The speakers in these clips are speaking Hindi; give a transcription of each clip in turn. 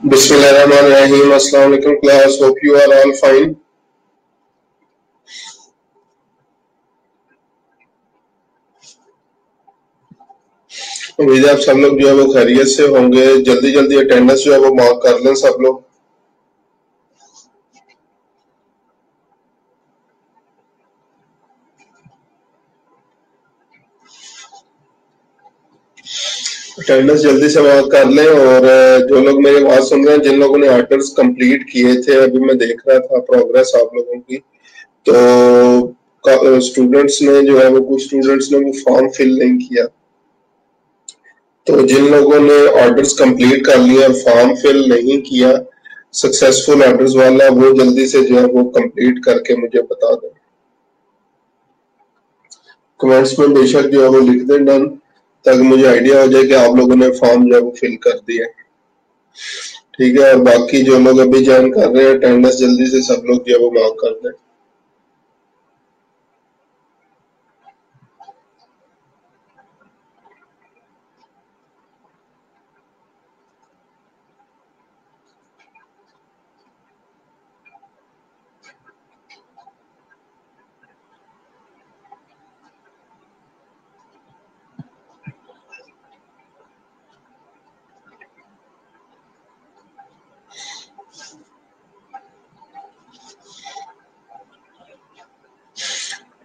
Bismillahirrahmanirrahim. Assalamu alaikum class. Hope you are all fine. उम्मीद है आप सब लोग जो है वो खैरियत से होंगे। जल्दी जल्दी अटेंडेंस जो है वो मार्क कर लें सब लोग। अटेंडेंस जल्दी से मार्क कर लें। और जो लोग मेरी बात सुन रहे हैं, जिन लोगों ने आर्टिकल्स कंप्लीट किए थे, अभी मैं देख रहा था प्रोग्रेस आप लोगों की, तो स्टूडेंट्स ने जो है वो कुछ स्टूडेंट्स ने वो फॉर्म फिल नहीं किया। तो जिन लोगों ने ऑर्डर्स कंप्लीट कर लिया और फॉर्म फिल नहीं किया, सक्सेसफुल ऑर्डर्स वाला, वो जल्दी से जो है वो कंप्लीट करके मुझे बता दें। कमेंट्स में बेशक जो है वो लिख दें डन, ताकि मुझे आइडिया हो जाए कि आप लोगों ने फॉर्म जो है वो फिल कर दिया। ठीक है। और बाकी जो लोग अभी ज्वाइन कर रहे हैं, अटेंडेंस जल्दी से सब लोग जो है वो मार्क कर दें।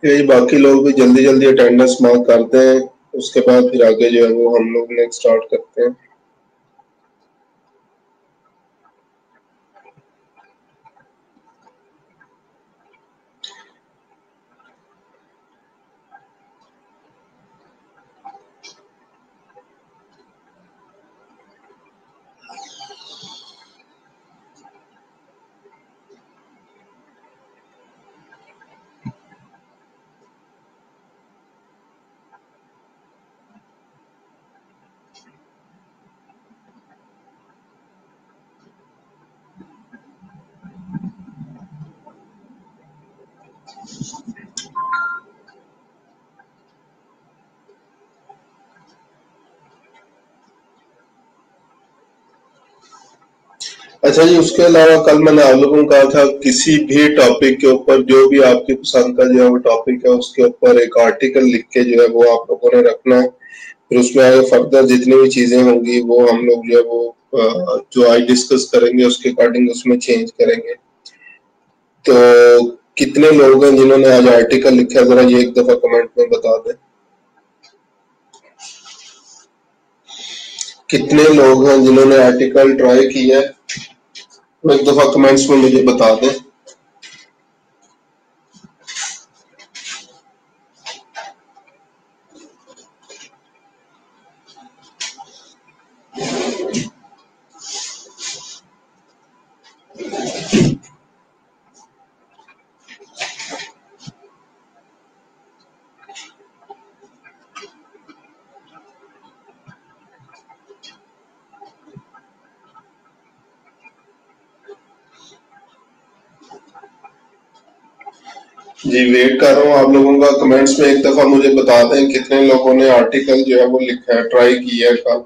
ये बाकी लोग भी जल्दी जल्दी अटेंडेंस मार्क करते हैं, उसके बाद फिर आगे जो है वो हम लोग नेक्स्ट स्टार्ट करते हैं। अच्छा जी, उसके अलावा कल मैंने आप लोगों को कहा था किसी भी टॉपिक के ऊपर, जो भी आपकी पसंद का जो है वो टॉपिक है, उसके ऊपर एक आर्टिकल लिख के जो है वो आप लोगों ने रखना है। फिर उसमें आगे फर्दर जितनी भी चीजें होंगी वो हम लोग जो है वो जो आज डिस्कस करेंगे उसके अकॉर्डिंग उसमें चेंज करेंगे। तो कितने लोग हैं जिन्होंने आज आर्टिकल लिखा है, जरा ये एक दफा कमेंट में बता दें। कितने लोग हैं जिन्होंने आर्टिकल ट्राई किया है, एक दफा कमेंट्स में मुझे बता दें। जी वेट कर रहा हूँ आप लोगों का। कमेंट्स में एक दफा मुझे बता दें कितने लोगों ने आर्टिकल जो है वो लिखा है, ट्राई किया है कल।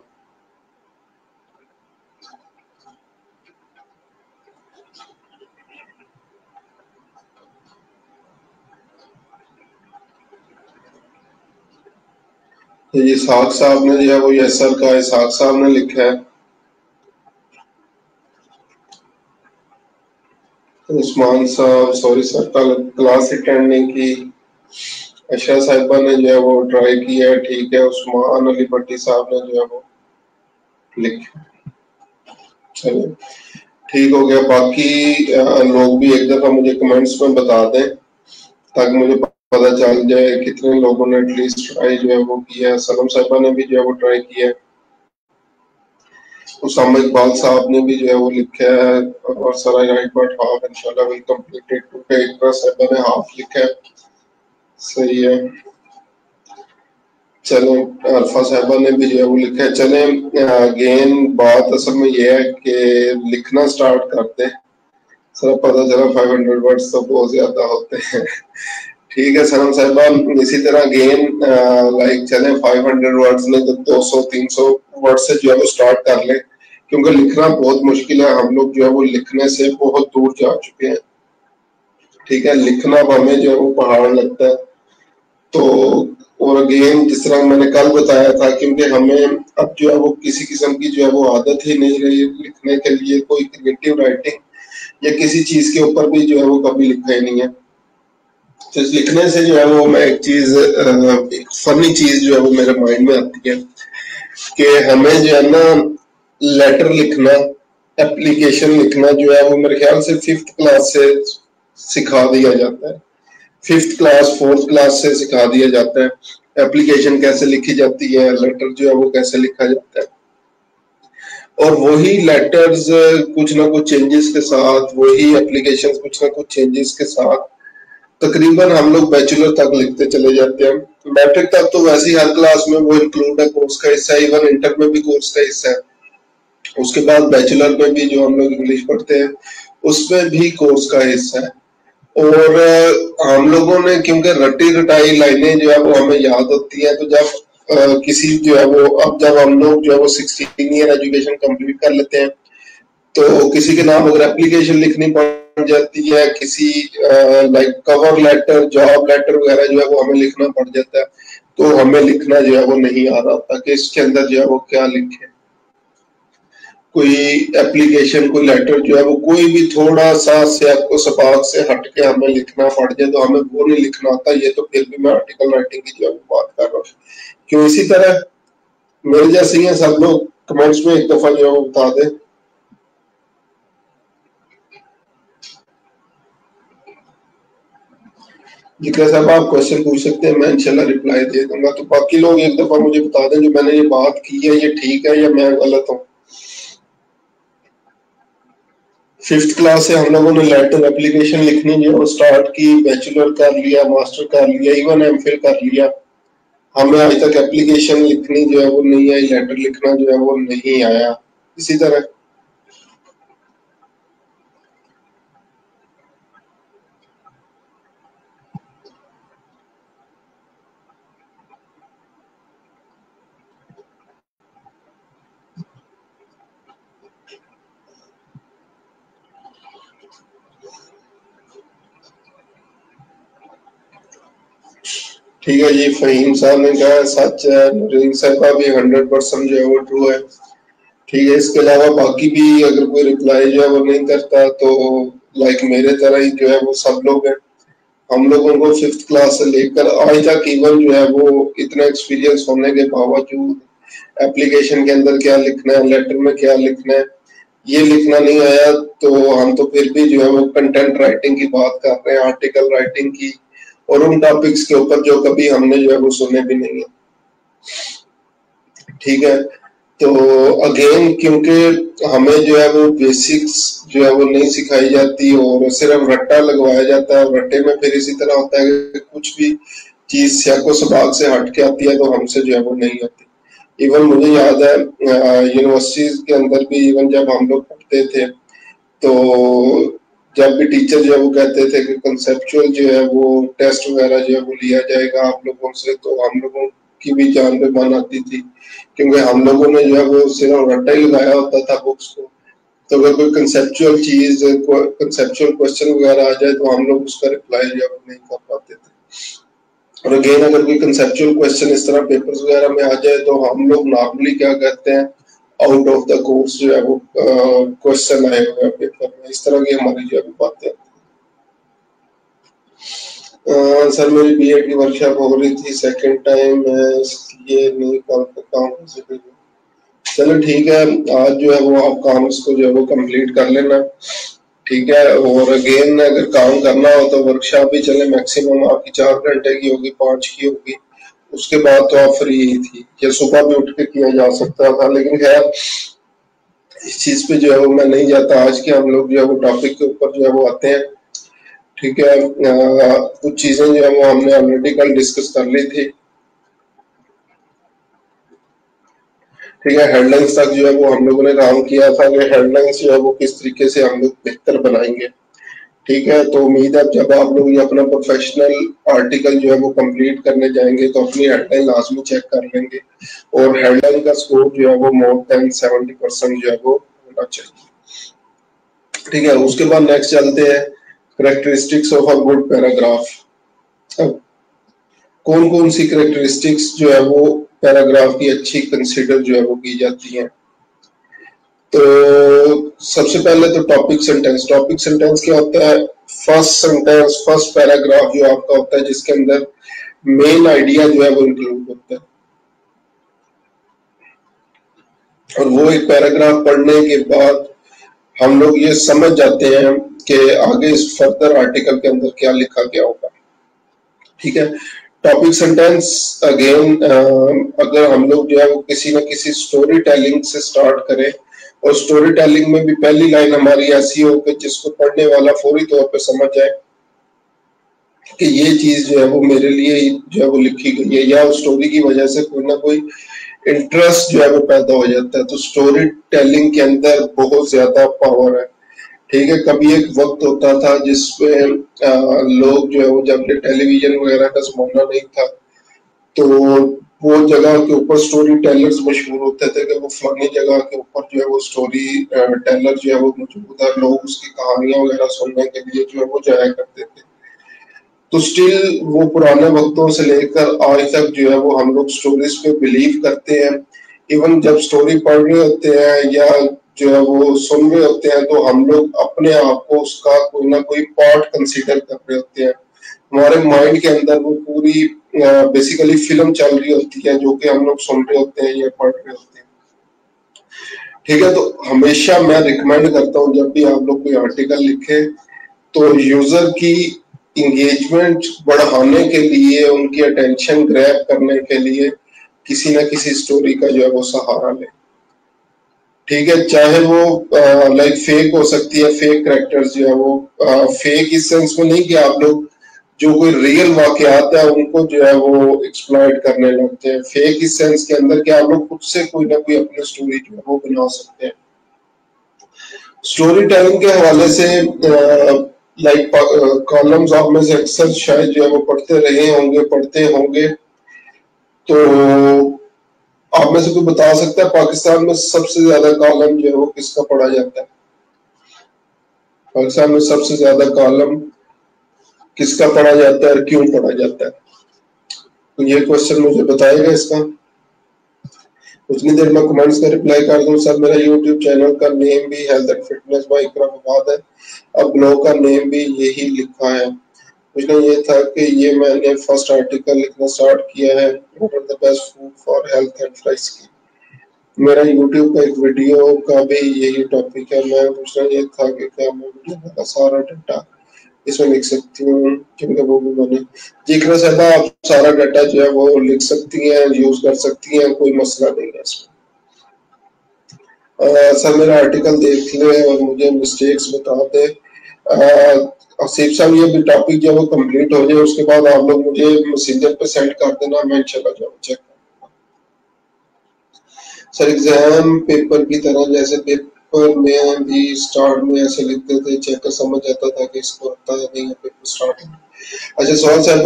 तो ये इसहाक साहब ने जो है वो यस सर का, इसहाक साहब ने लिखा है। उस्मान साहब सॉरी सर, कल क्लास अटेंड नहीं की। अशा साहिबा ने जो है वो ट्राई किया है, ठीक है। उस्मान अली भट्टी साहब ने जो है वो लिखा। चलो ठीक हो गया। बाकी लोग भी एक दफा मुझे कमेंट्स में बता दें, ताकि मुझे पता चल जाए कितने लोगों ने एटलीस्ट ट्राई जो है वो किया है। सलम साहिबा ने भी जो है वो ट्राई किया है। उसामा इकबाल साहब ने भी जो है वो लिखा है। और सराय राइट बट हाफ इंशाल्लाह विल कंप्लीटेड टुडे। इकरा साहिबा ने हाफ लिखा है, सही है। चलो अल्फा साहिबा ने भी जो है वो लिखा है। चले अगेन बात असल में ये है कि लिखना स्टार्ट करते हैं। सर पता चला 500 वर्ड्स तो बहुत ज्यादा होते हैं। ठीक है सनम साहिबा, इसी तरह अगेन लाइक चले 500 वर्ड्स में तो 200-300 वर्ड से जो है वो स्टार्ट कर ले, क्योंकि लिखना बहुत मुश्किल है, हम लोग जो है वो लिखने से बहुत दूर जा चुके हैं। ठीक है, लिखना हमें जो है वो पहाड़ लगता है। तो और अगेन जिस तरह मैंने कल बताया था, क्योंकि हमें अब जो है वो किसी किस्म की जो है वो आदत ही नहीं रही लिखने के लिए, कोई क्रिएटिव राइटिंग या किसी चीज के ऊपर भी जो है वो कभी लिखा ही नहीं है। तो इस लिखने से जो है वो मैं एक चीज, एक फनी चीज जो है वो मेरे माइंड में आती है कि हमें जो है ना लेटर लिखना, एप्लीकेशन लिखना जो है वो मेरे ख्याल से 5th क्लास से सिखा दिया जाता है। 5th क्लास 4th क्लास से सिखा दिया जाता है एप्लीकेशन कैसे लिखी जाती है, लेटर जो है वो कैसे लिखा जाता है। और वही लेटर्स कुछ ना कुछ चेंजेस के साथ, वही एप्लीकेशन कुछ ना कुछ चेंजेस के साथ तकरीबन हम लोग बैचलर तक लिखते चले जाते हैं। मैट्रिक तक तो वैसे ही हर क्लास में वो इंक्लूड है, कोर्स का हिस्सा, इवन इंटर में भी कोर्स का हिस्सा है। उसके बाद बैचलर में भी जो हम लोग इंग्लिश पढ़ते हैं उसमें भी कोर्स का हिस्सा है। और हम लोगों ने क्योंकि रटी रटाई लाइनें जो है वो हमें याद होती है, तो जब किसी जो है वो, अब जब हम लोग जो है वो 16 ईयर एजुकेशन कंप्लीट कर लेते हैं तो किसी के नाम अगर एप्लीकेशन लिखनी पड़ जाती है, किसी like cover letter, job letter वगैरह जो है वो हमें लिखना पड़ जाता है, तो हमें लिखना जो है वो नहीं आ रहा था कि इसके अंदर जो है वो क्या लिखे। कोई एप्लीकेशन, कोई लेटर जो है वो कोई भी थोड़ा सा से आपको सपाक से हट के हमें लिखना पड़ जाए तो हमें वो नहीं लिखना आता। ये तो फिर भी मैं आर्टिकल राइटिंग की जो है बात कर रहा हूँ। क्यों इसी तरह मेरे जैसे ही हैं सब लोग, कमेंट्स में एक दफा जो है वो बता दे। जिक्र साहब आप क्वेश्चन पूछ सकते हैं, मैं इंशाल्लाह रिप्लाई दे दूंगा। तो बाकी लोग एक दफा मुझे बता दें जो मैंने ये बात की है ये ठीक है या मैं गलत हूँ। 5th क्लास से हम लोगों ने लेटर एप्लीकेशन लिखनी जो स्टार्ट की, बैचलर कर लिया, मास्टर कर लिया, इवन एमफिल कर लिया, हमें अभी तक एप्लीकेशन लिखनी जो है वो नहीं आई, लेटर लिखना जो है वो नहीं आया। इसी तरह ठीक है जी, फहीम साहब ने कहा सच है, नूरिन साहब का भी 100% जो है वो ट्रू है। ठीक है, इसके अलावा बाकी भी अगर कोई रिप्लाई जो है वो नहीं करता तो लाइक मेरे तरह ही जो है वो सब लोग हैं। हम लोगों को 5th क्लास से लेकर आज तक इवन जो है वो इतना एक्सपीरियंस होने के बावजूद एप्लीकेशन के अंदर क्या लिखना है, लेटर में क्या लिखना है, ये लिखना नहीं आया। तो हम तो फिर भी जो है वो कंटेंट राइटिंग की बात कर रहे हैं, आर्टिकल राइटिंग की, और उन टॉपिक्स के ऊपर जो कभी हमने जो है वो सुने भी नहीं है। ठीक है, तो अगेन क्योंकि हमें जो है वो बेसिक्स जो है वो नहीं सिखाई जाती और सिर्फ रट्टा लगवाया जाता है। रट्टे में फिर इसी तरह होता है कि कुछ भी चीज सियाको सबाक से हट के आती है तो हमसे जो है वो नहीं आती। इवन मुझे याद है यूनिवर्सिटीज के अंदर भी इवन जब हम लोग पढ़ते थे तो जब भी टीचर जो है वो कहते थे कि कंसेप्चुअल जो है वो टेस्ट वगैरह जो है वो लिया जाएगा आप लोगों से, तो हम लोगों की भी जान पे मान आती थी, क्योंकि हम लोगों ने जो है वो सिर्फ रट्टा ही लगाया होता था बुक्स को। तो अगर कोई कंसेप्चुअल चीज, कंसेप्चुअल क्वेश्चन वगैरह आ जाए तो हम लोग उसका रिप्लाई जो है वो नहीं कर पाते थे। और अगेन अगर कोई कंसेप्चुअल क्वेश्चन इस तरह पेपर्स वगैरह में आ जाए तो हम लोग नॉर्मली क्या कहते हैं, आउट ऑफ द कोर्स जो है वो क्वेश्चन आए हुए हैं पेपर में, इस तरह की हमारी जो है बातें। सर मेरी बीएड की वर्कशॉप हो रही थी, सेकंड टाइम मैं इसलिए नहीं कर सकता हूँ। चलो ठीक है, आज जो है वो आप काम इसको जो है वो कंप्लीट कर लेना। ठीक है, और अगेन अगर काम करना हो तो वर्कशॉप भी चले, मैक्सिमम आपकी 4 घंटे की होगी, 5 की होगी। उसके बाद तो आप फ्री ही थी, या सुबह भी उठ के किया जा सकता था, लेकिन खैर इस चीज पे जो है वो मैं नहीं जाता। आज के हम लोग जो है वो टॉपिक के ऊपर जो है वो आते हैं। ठीक है, कुछ चीजें जो है वो हमने ऑलरेडी कल डिस्कस कर ली थी। ठीक है, हेडलाइंस तक जो है वो हम लोगों ने काम किया था कि हेडलाइंस जो है वो किस तरीके से हम लोग बेहतर बनाएंगे। ठीक है, तो उम्मीद है जब आप लोग ये अपना प्रोफेशनल आर्टिकल जो है वो कंप्लीट करने जाएंगे तो अपनी हेडलाइन लाजमी चेक कर लेंगे, और हेडलाइन का स्कोर जो है वो मोर देन 70% जो है वो होना चाहिए। ठीक है, उसके बाद नेक्स्ट चलते हैं characteristics of a good paragraph. कौन कौन सी करेक्टरिस्टिक्स जो है वो पैराग्राफ की अच्छी कंसिडर जो है वो की जाती हैं। तो सबसे पहले तो टॉपिक सेंटेंस। टॉपिक सेंटेंस क्या होता है? फर्स्ट सेंटेंस, फर्स्ट पैराग्राफ जो आपका होता है जिसके अंदर मेन आइडिया जो है वो इंक्लूड होता है, और वो एक पैराग्राफ पढ़ने के बाद हम लोग ये समझ जाते हैं कि आगे इस फर्दर आर्टिकल के अंदर क्या लिखा गया होगा। ठीक है, टॉपिक सेंटेंस अगेन, अगर हम लोग जो है वो किसी न किसी स्टोरी टेलिंग से स्टार्ट करें, और स्टोरी टेलिंग में भी पहली लाइन हमारी ऐसी हो कि जिसको पढ़ने वाला फौरी तौर पे समझ जाए कि ये चीज जो है वो मेरे लिए ही जो है वो लिखी गई है, या उस स्टोरी की वजह से कोई ना कोई इंटरेस्ट जो है वो पैदा हो जाता है। तो स्टोरी टेलिंग के अंदर बहुत ज्यादा पावर है। ठीक है, कभी एक वक्त होता था जिसमें लोग जो है वो, जब टेलीविजन वगैरह का जमाना नहीं था, तो वो जगह के ऊपर स्टोरी टेलर्स मशहूर होते थे कि वो फलानी जगह के ऊपर जो है वो स्टोरी टेलर जो है वो मौजूद है, लोग उसकी कहानियां वगैरह सुनने के लिए जो है वो जाया करते थे। तो स्टिल वो पुराने वक्तों से लेकर आज तक जो है वो हम लोग स्टोरीज पे बिलीव करते हैं। इवन जब स्टोरी पढ़ रहे होते हैं या जो है वो सुन रहे होते हैं, तो हम लोग अपने आप को उसका कोई ना कोई पार्ट कंसीडर कर रहे होते हैं। हमारे माइंड के अंदर वो पूरी बेसिकली फिल्म चल रही होती है जो कि हम लोग सुन रहे होते हैं या पढ़ रहे होते हैं। ठीक है, तो हमेशा मैं रिकमेंड करता हूँ जब भी आप लोग कोई आर्टिकल लिखे, तो यूजर की इंगेजमेंट बढ़ाने के लिए, उनकी अटेंशन ग्रैब करने के लिए किसी ना किसी स्टोरी का जो है वो सहारा ले। ठीक है, चाहे वो लाइक फेक हो सकती है, फेक करेक्टर्स जो है वो फेक इस सेंस में नहीं कि आप लोग जो कोई रियल वाकयात है उनको जो है वो एक्सप्लॉइट करने लगते हैं। फेक इस सेंस के अंदर कि आप लोग खुद से कोई ना कोई अपनी स्टोरी जो है वो बना सकते हैं। स्टोरी टेलिंग के हवाले से लाइक कॉलम्स आप में से अक्सर शायद जो है वो पढ़ते रहे होंगे, पढ़ते होंगे। तो आप में से कोई बता सकता है पाकिस्तान में सबसे ज्यादा कॉलम जो है वो किसका पढ़ा जाता है? पाकिस्तान में सबसे ज्यादा कॉलम किसका पढ़ा जाता है और क्यों पढ़ा जाता है? तो ये क्वेश्चन मुझे बताएगा इसका। उतनी देर में कमेंट्स का रिप्लाई कर दूं। सर मेरा यूट्यूब चैनल का नेम भी हेल्थ एंड फिटनेस बाय इकराम आबाद है, अब ब्लॉग का नेम भी यही लिखा है। मुझे ये था कि ये मैंने फर्स्ट आर्टिकल लिखना स्टार्ट किया है, what are the best food for health and fries की। मेरा यूट्यूब का एक वीडियो का भी यही टॉपिक है। मैं पूछना ये था कि क्या मैं वीडियो का सारा डाटा इसमें लिख सकती हूँ, क्योंकि वो भी मैंने जिक्र से था। आप सारा डाटा जो है वो लिख सकती हैं, यूज कर सकती हैं, कोई मसला नहीं है इसमें। सर मेरा आर्टिकल देख ले और मुझे मिस्टेक्स बता दे। आसिफ साहब ये भी टॉपिक जब वो कंप्लीट हो जाए उसके बाद आप लोग मुझे मैसेंजर पे सेंड कर देना, मैं चला जाऊँ चेक। सर एग्जाम पेपर की तरह जैसे पेपर में भी स्टार्ट में ऐसे लिखते थे, चेकर समझ जाता था कि इसको आता है नहीं है पेपर स्टार्ट। अच्छा सोहन साहब,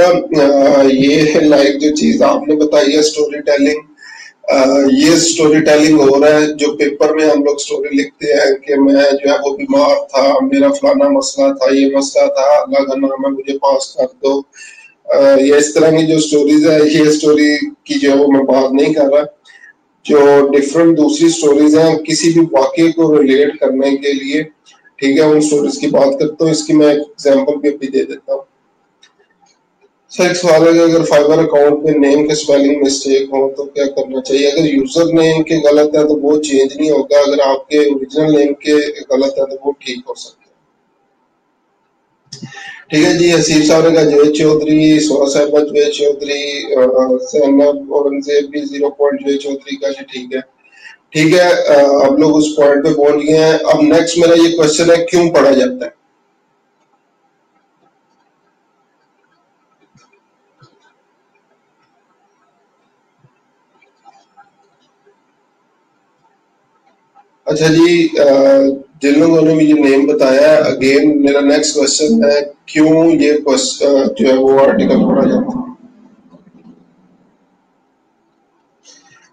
ये लाइक जो चीज आपने बताई है स्टोरी टेलिंग, ये स्टोरी टेलिंग हो रहा है जो पेपर में हम लोग स्टोरी लिखते हैं कि मैं जो है वो बीमार था, मेरा फलाना मसला था, ये मसला था, अल्लाह का नाम है मुझे पास कर दो। ये इस तरह की जो स्टोरीज है, ये स्टोरी की जो है वो मैं बात नहीं कर रहा। जो डिफरेंट दूसरी स्टोरीज हैं किसी भी वाक्य को रिलेट करने के लिए, ठीक है, उन स्टोरीज की बात करता हूँ। इसकी मैं एग्जाम्पल भी अभी दे देता हूँ। सर एक सवाल है कि अगर फाइवर अकाउंट में नेम के स्पेलिंग मिस्टेक हो तो क्या करना चाहिए? अगर यूजर नेम के गलत है तो वो चेंज नहीं होगा, अगर आपके ओरिजिनल नेम के गलत है तो वो ठीक हो सकता है। ठीक है जी, हसीब साहब का जवेद चौधरी, सोना साहब जवेद चौधरी, सैनब औरंगजेब भी 0 पॉइंट जवेद चौधरी का जी, ठीक है। ठीक है, अब लोग उस पॉइंट पे पहुंच गए हैं। अब नेक्स्ट मेरा ये क्वेश्चन है, क्यों पढ़ा जाता है? अच्छा जी, जिन लोगों ने मुझे नेम बताया, अगेन मेरा नेक्स्ट क्वेश्चन है, क्यों ये जो है वो आर्टिकल पढ़ा जाता है?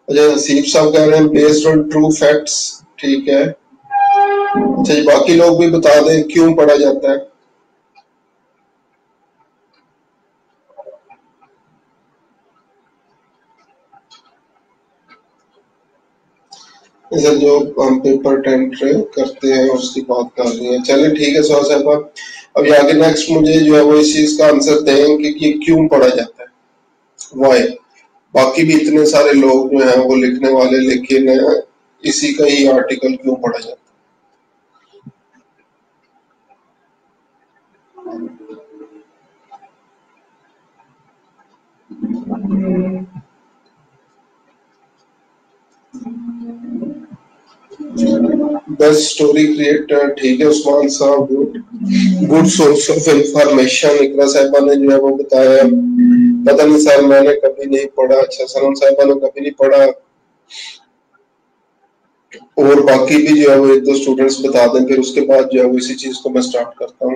अच्छा, हसीब साहब कह रहे हैं बेस्ड ऑन ट्रू फैक्ट्स, ठीक है। अच्छा जी, बाकी लोग भी बता दें क्यों पढ़ा जाता है। सर, जो हम पेपर टेंडर करते हैं उसकी बात कर रही है, चलिए ठीक है सर साहब। अब आगे नेक्स्ट मुझे जो है वो इस चीज का आंसर दें कि ये क्यों पढ़ा जाता है, वाई। बाकी भी इतने सारे लोग जो हैं वो लिखने वाले, लेकिन इसी का ही आर्टिकल क्यों पढ़ा जाता है? बेस्ट स्टोरी क्रिएटर, ठीक है उस्मान साहब, good good source of information, Iqra साहिबा ने जो है वो बताया। पता नहीं सर, मैंने कभी नहीं पढ़ा। अच्छा, सनम साहिबा ने कभी नहीं पढ़ा। और बाकी भी जो है वो एक दो स्टूडेंट्स बता दें, फिर उसके बाद जो है वो इसी चीज को मैं स्टार्ट करता हूँ।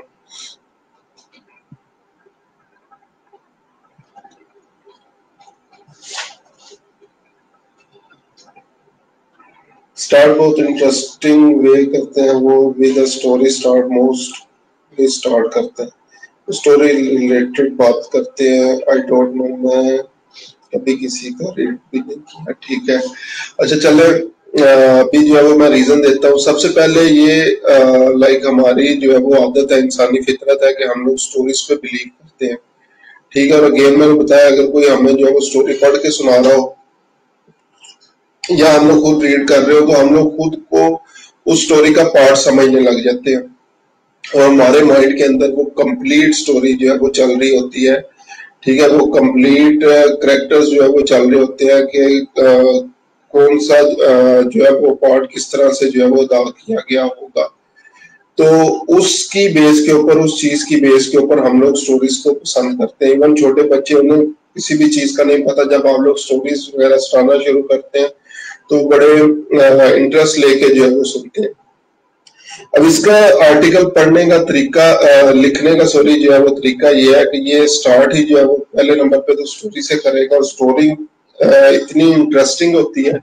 स्टार्ट बहुत इंटरेस्टिंग वे करते हैं वो, with story start most start करते हैं, स्टोरी रिलेटेड बात करते हैं। आई डोंट नो, मैं कभी किसी का रेट भी नहीं किया, ठीक है। अच्छा चले, अभी जो है वो मैं रीजन देता हूँ। सबसे पहले ये लाइक हमारी जो है वो आदत है, इंसानी फितरत है कि हम लोग स्टोरीज पे बिलीव करते हैं, ठीक है। और अगेन मैंने बताया, अगर कोई हमें जो है वो स्टोरी पढ़ के सुना रहा हो या हम लोग खुद रीड कर रहे हो, तो हम लोग खुद को उस स्टोरी का पार्ट समझने लग जाते हैं, और हमारे माइंड के अंदर वो कंप्लीट स्टोरी जो है वो चल रही होती है, ठीक है। वो कंप्लीट करेक्टर्स जो है वो चल रहे होते हैं कि कौन सा जो है वो पार्ट किस तरह से जो है वो अदा किया गया होगा। तो उसकी बेस के ऊपर, उस चीज की बेस के ऊपर हम लोग स्टोरीज को पसंद करते हैं। इवन छोटे बच्चे, उन्हें किसी भी चीज का नहीं पता, जब आप लोग स्टोरीज वगैरह सुनाना शुरू करते हैं तो बड़े इंटरेस्ट लेके जो है वो सुनते हैं। अब इसका आर्टिकल पढ़ने का तरीका, लिखने का सॉरी जो है वो तरीका ये है कि ये स्टार्ट ही जो है वो पहले नंबर पे तो स्टोरी से करेगा, और स्टोरी इतनी इंटरेस्टिंग होती है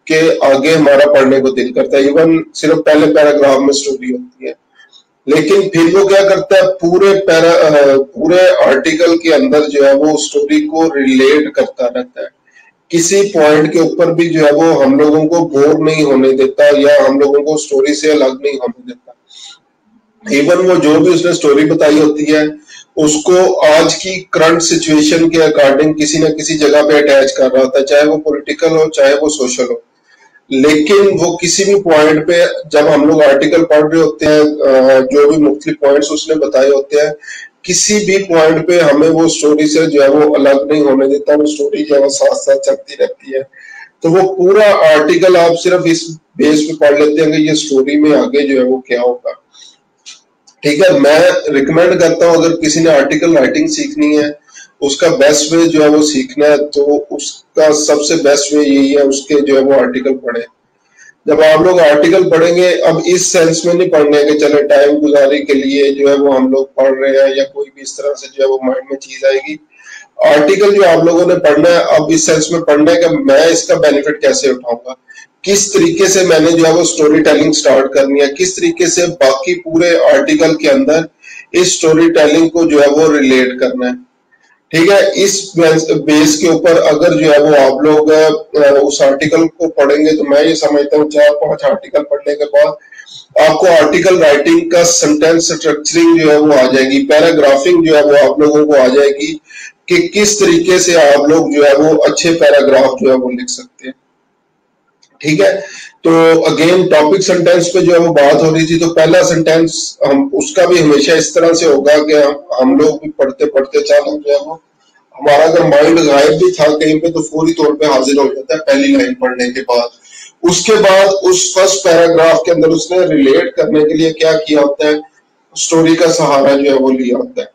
कि आगे हमारा पढ़ने को दिल करता है। इवन सिर्फ पहले पैराग्राफ में स्टोरी होती है, लेकिन फिर वो क्या करता है, पूरे आर्टिकल के अंदर जो है वो स्टोरी को रिलेट करता रहता है, किसी पॉइंट के ऊपर भी जो है वो हम लोगों को बोर नहीं होने देता, या हम लोगों को स्टोरी से अलग नहीं होने देता। इवन वो जो भी उसने स्टोरी बताई होती है, उसको आज की करंट सिचुएशन के अकॉर्डिंग किसी ना किसी जगह पे अटैच कर रहा होता है, चाहे वो पॉलिटिकल हो चाहे वो सोशल हो। लेकिन वो किसी भी पॉइंट पे जब हम लोग आर्टिकल पढ़ रहे होते हैं, जो भी मुख्तलिफ पॉइंट्स उसने बताए होते हैं, किसी भी पॉइंट पे हमें वो स्टोरी से जो है वो अलग नहीं होने देता, वो स्टोरी जो है वो साथ साथ चलती रहती है। तो वो पूरा आर्टिकल आप सिर्फ इस बेस पे पढ़ लेते हैं कि ये स्टोरी में आगे जो है वो क्या होगा, ठीक है। मैं रिकमेंड करता हूँ, अगर किसी ने आर्टिकल राइटिंग सीखनी है, उसका बेस्ट वे जो है वो सीखना है, तो उसका सबसे बेस्ट वे यही है, उसके जो है वो आर्टिकल पढ़े। जब आप लोग आर्टिकल पढ़ेंगे, अब इस सेंस में नहीं पढ़ने के चले टाइम गुजारी के लिए जो है वो हम लोग पढ़ रहे हैं, या कोई भी इस तरह से जो है वो माइंड में चीज आएगी। आर्टिकल जो आप लोगों ने पढ़ना है, अब इस सेंस में पढ़ना है कि मैं इसका बेनिफिट कैसे उठाऊंगा, किस तरीके से मैंने जो है वो स्टोरी टेलिंग स्टार्ट करनी है, किस तरीके से बाकी पूरे आर्टिकल के अंदर इस स्टोरी टेलिंग को जो है वो रिलेट करना है, ठीक है। इस बेस के ऊपर अगर जो है वो आप लोग उस आर्टिकल को पढ़ेंगे, तो मैं ये समझता हूँ 4-5 आर्टिकल पढ़ने के बाद आपको आर्टिकल राइटिंग का सेंटेंस स्ट्रक्चरिंग जो है वो आ जाएगी, पैराग्राफिंग जो है वो आप लोगों को आ जाएगी कि किस तरीके से आप लोग जो है वो अच्छे पैराग्राफ जो है वो लिख सकते हैं, ठीक है। तो अगेन टॉपिक सेंटेंस पे जो है वो बात हो रही थी, तो पहला सेंटेंस हम उसका भी हमेशा इस तरह से होगा कि हम लोग भी पढ़ते पढ़ते चालू जो है वो हमारा अगर माइंड गायब भी था कहीं पे, तो फौरी तौर पे हाजिर हो जाता है पहली लाइन पढ़ने के बाद। उसके बाद उस फर्स्ट पैराग्राफ के अंदर उसने रिलेट करने के लिए क्या किया होता है, स्टोरी का सहारा जो है वो लिया होता है।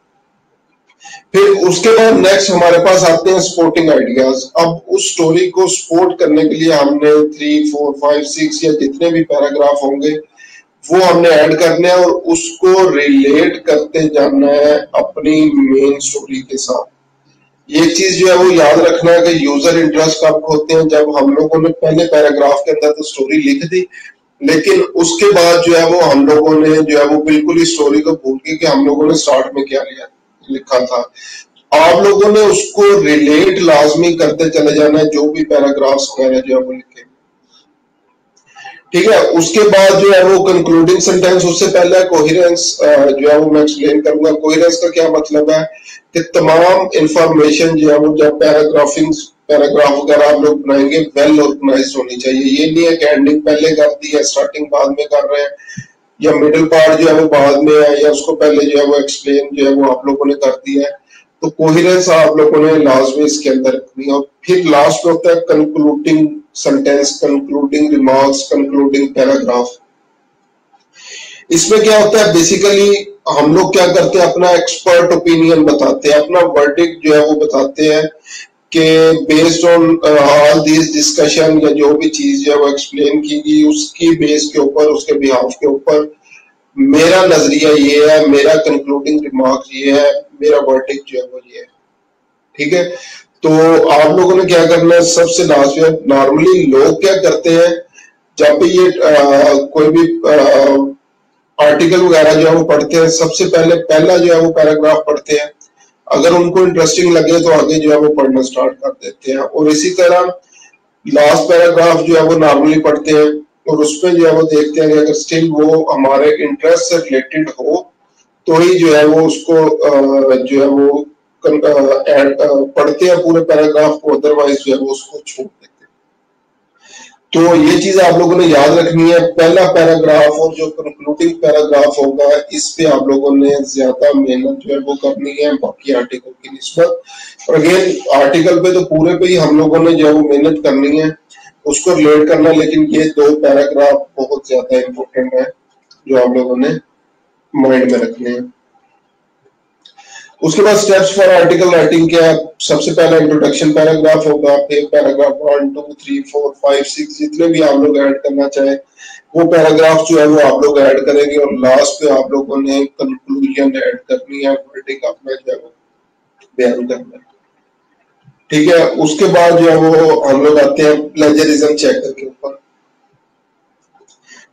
फिर उसके बाद नेक्स्ट हमारे पास आते हैं स्पोर्टिंग आइडियाज। अब उस स्टोरी को सपोर्ट करने के लिए हमने 3, 4, 5, 6 या जितने भी पैराग्राफ होंगे वो हमने ऐड करने हैं और उसको रिलेट करते जाना है अपनी मेन स्टोरी के साथ। ये चीज जो है वो याद रखना है कि यूजर इंटरेस्ट कब होते हैं, जब हम लोगों ने पहले पैराग्राफ के अंदर तो स्टोरी लिख दी, लेकिन उसके बाद जो है वो हम लोगों ने जो है वो बिल्कुल इस स्टोरी को भूल के कि हम लोगों ने स्टार्ट में क्या लिखा था। आप लोगों ने उसको रिलेट लाजमी करते चले जाना है जो भी पैराग्राफ्स वगैरह जो है वो लिखे। ठीक है, उसके बाद जो है वो कंक्लूडिंग सेंटेंस, उससे पहले कोहेरेंस जो है वो मैं एक्सप्लेन करूंगा। कोहेरेंस का क्या मतलब है कि तमाम इंफॉर्मेशन जो है वो जब पैराग्राफ वगैरह आप लोग बनाएंगे वेल ऑर्गेनाइज्ड होनी चाहिए। ये नहीं है कि एंडिंग पहले कर दी है स्टार्टिंग बाद में कर रहे हैं, या मिडिल पार्ट जो है वो बाद में है, या उसको पहले जो है वो एक्सप्लेन जो है वो आप लोगों ने कर दिया है। तो कोहेरेंस आप लोगों ने लाजमी इसके अंदर रखनी है। और फिर लास्ट में होता है concluding sentence, concluding remarks, concluding paragraph. इसमें क्या होता है, बेसिकली हम लोग क्या करते हैं, अपना एक्सपर्ट ओपिनियन बताते हैं, अपना वर्डिक्ट जो है वो बताते हैं कि based on all this discussion, या जो भी चीज जो है वो एक्सप्लेन की गई उसकी बेस के ऊपर, उसके बिहाफ के ऊपर मेरा नजरिया ये है, मेरा कंक्लूडिंग रिमार्क ये है, मेरा वर्डिक्ट जो है वो ये है। ठीक है, तो आप लोगों ने क्या करना है, सबसे लास्ट में नॉर्मली लोग क्या करते हैं जब भी ये कोई भी आर्टिकल वगैरह जो है वो पढ़ते हैं, सबसे पहले पहला जो है वो पैराग्राफ पढ़ते हैं, अगर उनको इंटरेस्टिंग लगे तो आगे जो है वो पढ़ना स्टार्ट कर देते हैं। और इसी तरह लास्ट पैराग्राफ जो है वो नॉर्मली पढ़ते हैं और उसमें जो है वो देखते हैं कि अगर स्टिल वो हमारे इंटरेस्ट से रिलेटेड हो तो ही जो है वो उसको जो है वो पढ़ते हैं पूरे पैराग्राफ को, अदरवाइज जो है वो उसको छोड़ देते हैं। तो ये चीज आप लोगों ने याद रखनी है, पहला पैराग्राफ और जो कंक्लूडिंग पैराग्राफ होगा इस पे आप लोगों ने ज्यादा मेहनत जो है वो करनी है बाकी आर्टिकल की निस्बत। और अगेन आर्टिकल पे तो पूरे पे ही हम लोगों ने जो है वो मेहनत करनी है, उसको रिलेट करना, लेकिन ये 2 पैराग्राफ बहुत ज्यादा इंपॉर्टेंट है जो आप लोगों ने माइंड में रखने हैं। उसके बाद स्टेप्स फॉर आर्टिकल राइटिंग क्या है, सबसे पहला इंट्रोडक्शन पैराग्राफ होगा, फिर पैराग्राफ 1, 2, 3, 4, 5, 6 जितने भी आप लोग ऐड करना चाहे वो पैराग्राफ जो है वो आप लोग ऐड करेंगे, और लास्ट पे आप लोगों ने कंक्लूजन ऐड करनी है, वर्डिक्ट अपना जो है वो बयान करना है। ठीक है, उसके बाद जो है वो हम लोग आते हैं प्लेजरिज्म चेकर के ऊपर।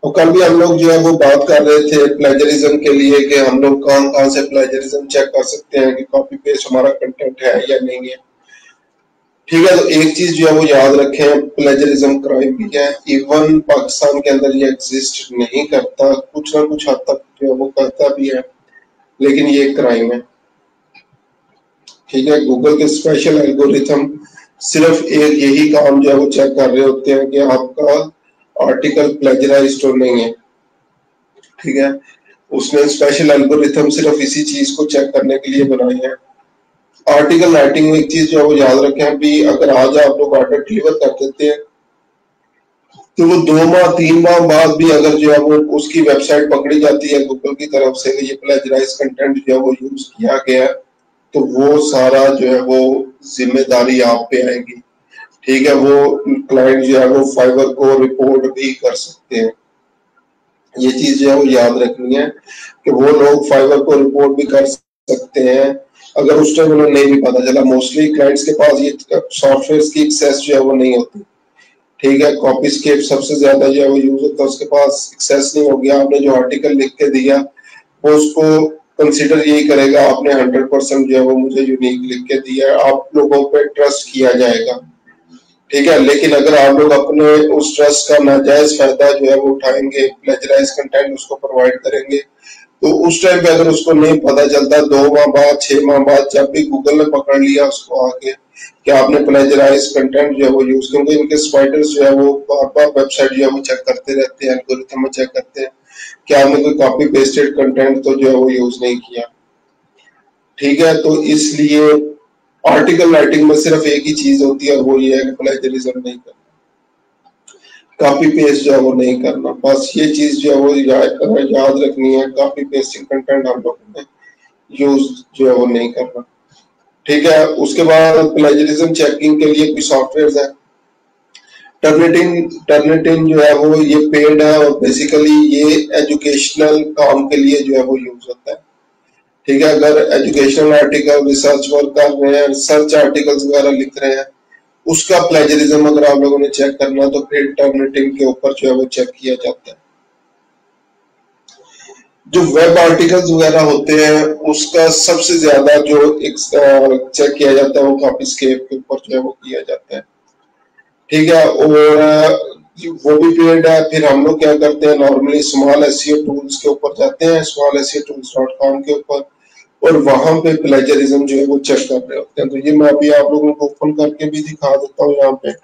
और कल भी हम लोग जो है वो बात कर रहे थे प्लेजरिज्म के लिए कि हम लोग कहां से प्लेजरिज्म चेक कर सकते हैं कि कॉपी पेस्ट हमारा कंटेंट है या नहीं है। ठीक है, तो एक चीज जो है वो याद रखें, प्लेजरिज्म क्राइम भी है, इवन पाकिस्तान के अंदर ये एग्जिस्ट नहीं करता, कुछ ना कुछ हद तक जो है वो करता भी है, लेकिन ये क्राइम है। ठीक है, गूगल के स्पेशल एल्गोरिथम सिर्फ एक यही काम जो है वो चेक कर रहे होते हैं कि आपका आर्टिकल प्लेजराइज्ड तो नहीं है। ठीक है, उसने स्पेशल एल्गोरिथम सिर्फ इसी चीज को चेक करने के लिए बनाई है। आर्टिकल राइटिंग में एक चीज जो है वो याद रखें, अभी अगर आज आप लोग ऑर्डर डिलीवर कर देते हैं तो वो 2 माह 3 माह बाद भी अगर जो है वो उसकी वेबसाइट पकड़ी जाती है गूगल की तरफ से ये प्लेजराइज कंटेंट जो है वो यूज किया गया, तो वो सारा जो है वो जिम्मेदारी आप पे आएगी। ठीक है, वो क्लाइंट जो है वो फाइवर को रिपोर्ट भी कर सकते हैं। ये चीज जो है वो याद रखनी है कि वो लोग फाइवर को रिपोर्ट भी कर सकते हैं अगर उस टाइम उन्हें नहीं भी पता चला। मोस्टली क्लाइंट्स के पास ये सॉफ्टवेयर की एक्सेस जो है वो नहीं होती। ठीक है, कॉपीस्केप सबसे ज्यादा जो है वो यूज होता है, उसके पास एक्सेस नहीं हो गया, आपने जो आर्टिकल लिख के दिया वो उसको कंसिडर यही करेगा आपने 100% जो है वो मुझे यूनिक लिख के दिया है, आप लोगों पे ट्रस्ट किया जाएगा। ठीक है, लेकिन अगर आप लोग अपने उस ट्रस्ट का नाजायज फायदा जो है वो उठाएंगे, प्लेजराइज कंटेंट उसको प्रोवाइड करेंगे, तो उस टाइम पे अगर उसको नहीं पता चलता 2 माह बाद 6 माह बाद जब भी गूगल ने पकड़ लिया उसको आके कि आपने प्लेजराइज कंटेंट जो है वो यूज, क्योंकि इनके स्पाइडर्स जो है वो बार बार वेबसाइट जो है वो चेक करते रहते हैं, एल्गोरिथम में चेक करते हैं कि आपने कोई कॉपी पेस्टेड कंटेंट तो जो है वो यूज नहीं किया। ठीक है, तो इसलिए आर्टिकल राइटिंग में सिर्फ एक ही चीज होती है और वो ये है कि प्लेजरिज्म नहीं करना, कॉपी पेस्ट जो है वो नहीं करना। बस ये चीज जो है वो याद रखनी है, कॉपी पेस्टिंग कंटेंट हम लोगों ने यूज जो है वो नहीं करना। ठीक है, उसके बाद प्लेजरिज्म चेकिंग के लिए कोई सॉफ्टवेयर है। टर्निटिन जो है वो ये पेड है और बेसिकली ये एजुकेशनल काम के लिए जो है वो यूज होता है। ठीक है, अगर एजुकेशनल आर्टिकल, रिसर्च वर्क कर रहे हैं, रिसर्च आर्टिकल्स वगैरह लिख रहे हैं, उसका प्लेजरिज्म अगर आप लोगों ने चेक करना तो फिर टर्निटिन के ऊपर जो है वो चेक किया जाता है। जो वेब आर्टिकल्स वगैरह होते हैं उसका सबसे ज्यादा जो चेक किया जाता है वो कॉपीस्केप के ऊपर जो है वो किया जाता है। ठीक है, और वो भी पेड है। फिर हम लोग क्या करते हैं, नॉर्मली स्मॉल एसईओ टूल्स के ऊपर जाते हैं, smallseotools.com के ऊपर, और वहां पे प्लेजरिज्म जो है वो चेक कर रहे होते हैं। तो ये मैं अभी आप लोगों को ओपन करके भी दिखा देता हूँ यहाँ पे।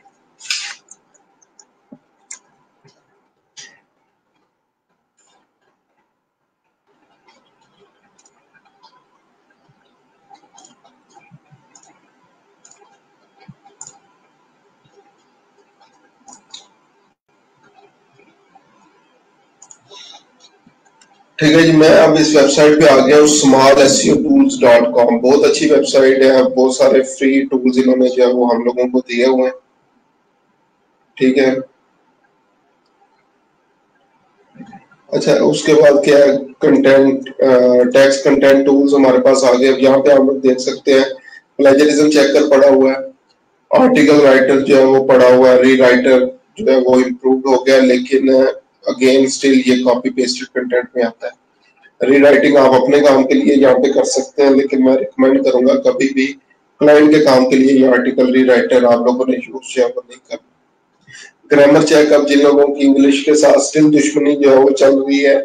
ठीक है जी, मैं अब इस वेबसाइट पे आ गया हूँ, smallseotools.com। बहुत अच्छी वेबसाइट है, बहुत सारे फ्री टूल्स इन्होंने जो है वो हम लोगों को दिए हुए हैं। ठीक है, अच्छा उसके बाद क्या है, कंटेंट, टेक्स्ट कंटेंट टूल्स हमारे पास आ गए। अब यहाँ पे आप लोग देख सकते हैं प्लेजरिज्म चेकर पड़ा हुआ है, आर्टिकल राइटर जो है वो पड़ा हुआ है, री राइटर जो है वो इम्प्रूव हो गया, लेकिन अगेन स्टिल ये कॉपी पेस्टेड कंटेंट में आता है। रीराइटिंग आप अपने काम के लिए यहाँ पे कर सकते हैं, लेकिन मैं रिकमेंड करूंगा कभी भी क्लाइंट के काम के लिए ये आर्टिकल री राइटर आप लोगों ने यूज जो है वो नहीं करना। ग्रामर चेक, अब जिन लोगों की इंग्लिश के साथ स्टिल दुश्मनी जो है वो चल रही है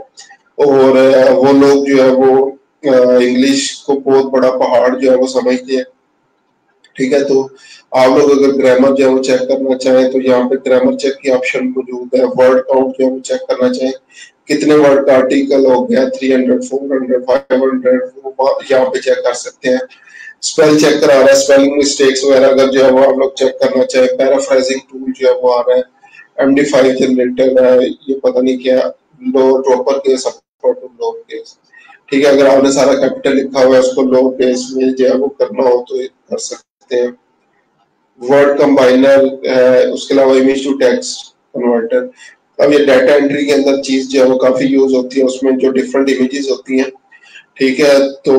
और वो लोग जो है वो इंग्लिश को बहुत बड़ा पहाड़ जो है वो समझते हैं। ठीक है, तो आप लोग अगर ग्रामर जो है वो चेक करना चाहें तो यहाँ पे ग्रामर चेक की ऑप्शन मौजूद है। वर्ड काउंट जो है वो चेक करना चाहें, कितने वर्ड का आर्टिकल हो गया, 300, 400, 500, वो यहाँ पे चेक कर सकते हैं। स्पेल चेक करा रहा है, स्पेलिंग मिस्टेक्स वगैरह अगर जो है वो आप लोग चेक करना चाहे। पैराफ्राइजिंग टूल जो है वो आ रहा है, MD5 जनरेटर है, ये पता नहीं क्या, लो dropper case, upper to low case. ठीक है, अगर आपने सारा कैपिटल लिखा हुआ है उसको लो केस में जो है वो करना हो तो कर सकते हैं। वर्ड कंबाइनर है, उसके अलावा इमेज टू टेक्स्ट कन्वर्टर। अब ये डाटा एंट्री के अंदर चीज जो है वो काफी यूज होती है, उसमें जो डिफरेंट इमेजेस होती हैं। ठीक है, तो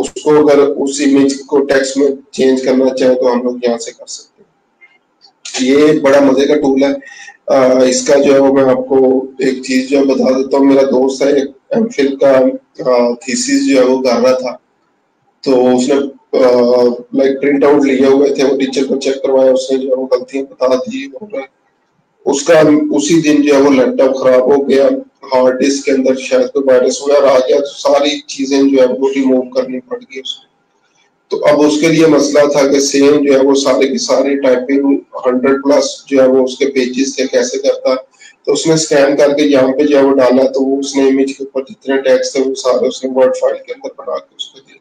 उसको अगर उस इमेज को टेक्स्ट में चेंज करना चाहे तो हम लोग यहाँ से कर सकते हैं। ये बड़ा मजे का टूल है। इसका जो है वो मैं आपको एक चीज जो है बता देता हूँ। मेरा दोस्त है, एक एमफिल का थीसिस जो है वो कर रहा था, तो उसने लाइक प्रिंट आउट लिए हुए थे, वो टीचर को चेक करवाया, उसने जो है वो गलतियां बता दी और उसका उसी दिन जो है वो लैपटॉप खराब हो गया। हार्ड डिस्क के अंदर शायद कोई वायरस वगैरह आ गया, तो सारी चीजें जो है वो रिमूव करनी पड़ गई उसको। तो अब उसके लिए मसला था कि सेम जो है वो सारे की सारी टाइपिंग 100+ जो है वो उसके पेजेस थे, कैसे करता। तो उसने स्कैन करके यहाँ पे जो है वो डाला, तो वो उसने इमेज के ऊपर जितने टैग्स थे वो सारे उसने वर्ड फाइल के अंदर बना के उसको दे दिए।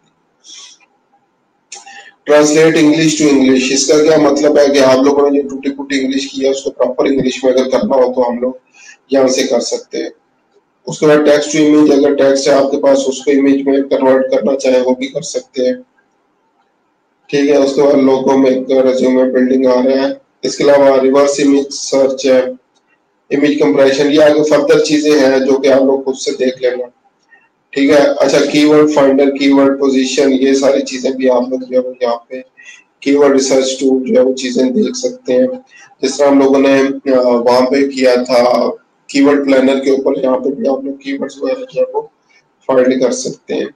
ट्रांसलेट इंग्लिश टू इंग्लिश, इसका क्या मतलब है कि आप लोगों ने जो टूटी फूटी इंग्लिश की है उसको प्रॉपर इंग्लिश में अगर करना हो तो हम लोग यहाँ से कर सकते हैं। उसके बाद टेक्स्ट टू इमेज, अगर टेक्स्ट है आपके पास उसको इमेज में कन्वर्ट करना चाहे वो भी कर सकते हैं। ठीक है, उसके बाद लोगो में रेज्यूमे बिल्डिंग आ रहा है। इसके अलावा रिवर्स इमेज सर्च है, इमेज कंप्रेशन, ये आगे फर्दर चीजें हैं जो कि आप लोग खुद से देख लेना। ठीक है, अच्छा कीवर्ड फाइंडर, कीवर्ड पोजीशन, ये सारी चीजें भी आप लोग जो है यहाँ पे कीवर्ड रिसर्च टूल जो है वो चीजें देख सकते हैं। जिस तरह हम लोगों ने वहां पे किया था कीवर्ड प्लानर के ऊपर, यहाँ पे भी आप लोग कीवर्ड्स वगैरह जो है वो फाइंड कर सकते हैं।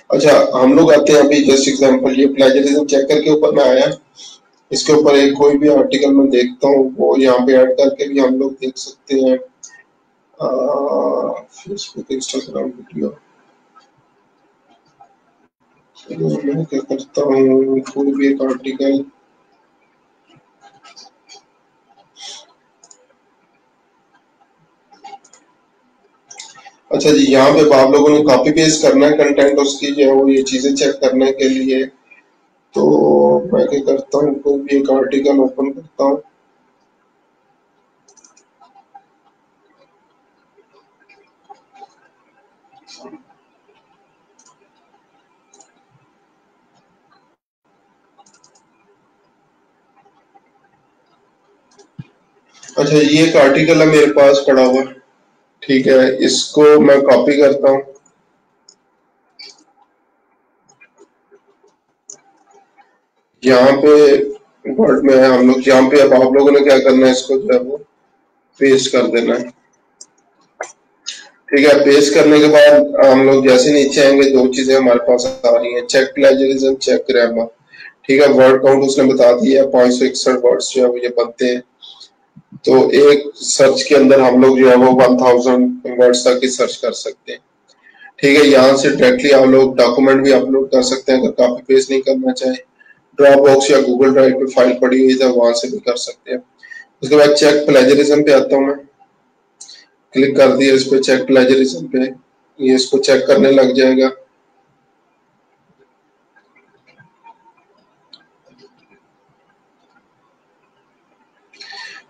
अच्छा, हम लोग आते हैं अभी जस्ट एग्जांपल, ये प्लेजरिज्म चेकर के ऊपर मैं आया, इसके ऊपर एक कोई भी आर्टिकल मैं देखता हूँ वो यहाँ पे ऐड करके भी हम लोग देख सकते हैं। फेसबुक, इंस्टाग्राम वीडियो, मैं क्या करता हूँ, कोई भी एक आर्टिकल, अच्छा जी, यहाँ पे आप लोगों ने कॉपी पेस्ट करना है कंटेंट उसकी जो है वो, ये चीजें चेक करने के लिए। तो मैं क्या करता हूँ, कोई भी एक आर्टिकल ओपन करता हूँ। अच्छा, ये एक आर्टिकल है मेरे पास पड़ा हुआ, ठीक है, इसको मैं कॉपी करता हूँ। यहाँ पे वर्ड में हम लोग, यहाँ पे अब आप लोगों ने क्या करना है, इसको जो है वो पेस्ट कर देना है। ठीक है, पेस्ट करने के बाद हम लोग जैसे नीचे आएंगे, दो चीजें हमारे पास आ रही हैं, चेक प्लेजरिज्म, चेक ग्रामर। ठीक है, वर्ड काउंट उसने बता दिया, 561 वर्ड्स जो है वो ये बनते हैं। तो एक सर्च के अंदर हम लोग जो है वो 1000 वर्ड्स तक ही सर्च कर सकते हैं। ठीक है, यहाँ से डायरेक्टली आप लोग डॉक्यूमेंट भी अपलोड कर सकते हैं, अगर कॉपी पेस्ट नहीं करना चाहें। ड्रॉप बॉक्स या गूगल ड्राइव पे फाइल पड़ी हुई है, वहां से भी कर सकते हैं। उसके बाद चेक प्लेजरिज्म पे आता हूँ मैं, क्लिक कर दिया इस पे, चेक प्लेजरिज्म पे, ये इसको चेक करने लग जाएगा।